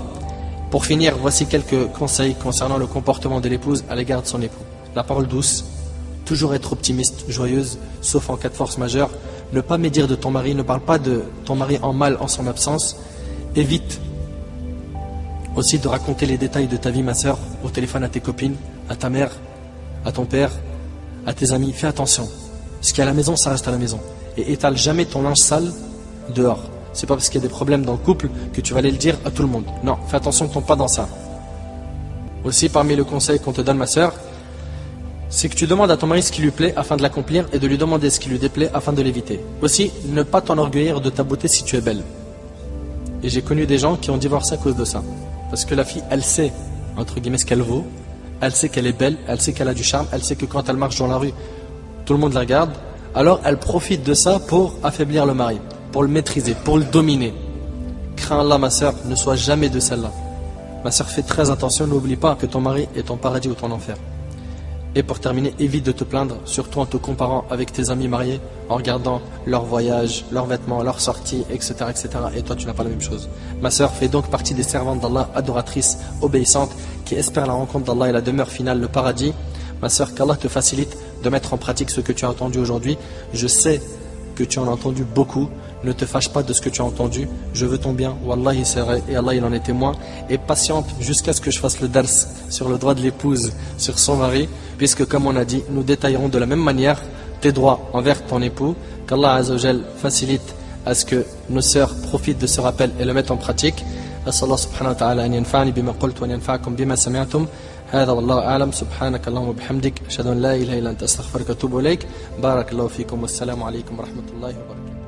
Pour finir, voici quelques conseils concernant le comportement de l'épouse à l'égard de son époux. La parole douce, toujours être optimiste, joyeuse, sauf en cas de force majeure. Ne pas médire de ton mari, ne parle pas de ton mari en mal en son absence. Évite aussi de raconter les détails de ta vie, ma soeur, au téléphone à tes copines, à ta mère, à ton père, à tes amis. Fais attention. Ce qui est à la maison, ça reste à la maison. Et étale jamais ton linge sale dehors. C'est pas parce qu'il y a des problèmes dans le couple que tu vas aller le dire à tout le monde. Non, fais attention, ne tombe pas dans ça. Aussi, parmi le conseil qu'on te donne, ma soeur, c'est que tu demandes à ton mari ce qui lui plaît afin de l'accomplir et de lui demander ce qui lui déplaît afin de l'éviter. Aussi, ne pas t'enorgueillir de ta beauté si tu es belle. Et j'ai connu des gens qui ont divorcé à cause de ça. Parce que la fille, elle sait, entre guillemets, ce qu'elle vaut. Elle sait qu'elle est belle, elle sait qu'elle a du charme, elle sait que quand elle marche dans la rue, tout le monde la regarde. Alors, elle profite de ça pour affaiblir le mari, pour le maîtriser, pour le dominer. Crains Allah, ma soeur, ne sois jamais de celle-là. Ma soeur, fais très attention, n'oublie pas que ton mari est ton paradis ou ton enfer. Et pour terminer, évite de te plaindre, surtout en te comparant avec tes amis mariés, en regardant leurs voyages, leurs vêtements, leurs sorties, etc., etc. Et toi, tu n'as pas la même chose. Ma soeur, fais donc partie des servantes d'Allah, adoratrices, obéissantes, qui espèrent la rencontre d'Allah et la demeure finale, le paradis. Ma soeur, qu'Allah te facilite de mettre en pratique ce que tu as entendu aujourd'hui. Je sais que tu en as entendu beaucoup. Ne te fâche pas de ce que tu as entendu. Je veux ton bien. Wallahi, c'est vrai. Et Allah, il en est témoin. Et patiente jusqu'à ce que je fasse le dars sur le droit de l'épouse sur son mari. Puisque, comme on a dit, nous détaillerons de la même manière tes droits envers ton époux. Qu'Allah Azzawajal facilite à ce que nos sœurs profitent de ce rappel et le mettent en pratique. أسأل الله سبحانه وتعالى أن ينفعني بما قلت وأن ينفعكم بما سمعتم هذا والله أعلم سبحانك اللهم وبحمدك أشهد أن لا إله إلا أنت أستغفرك وأتوب إليك بارك الله فيكم والسلام عليكم ورحمة الله وبركاته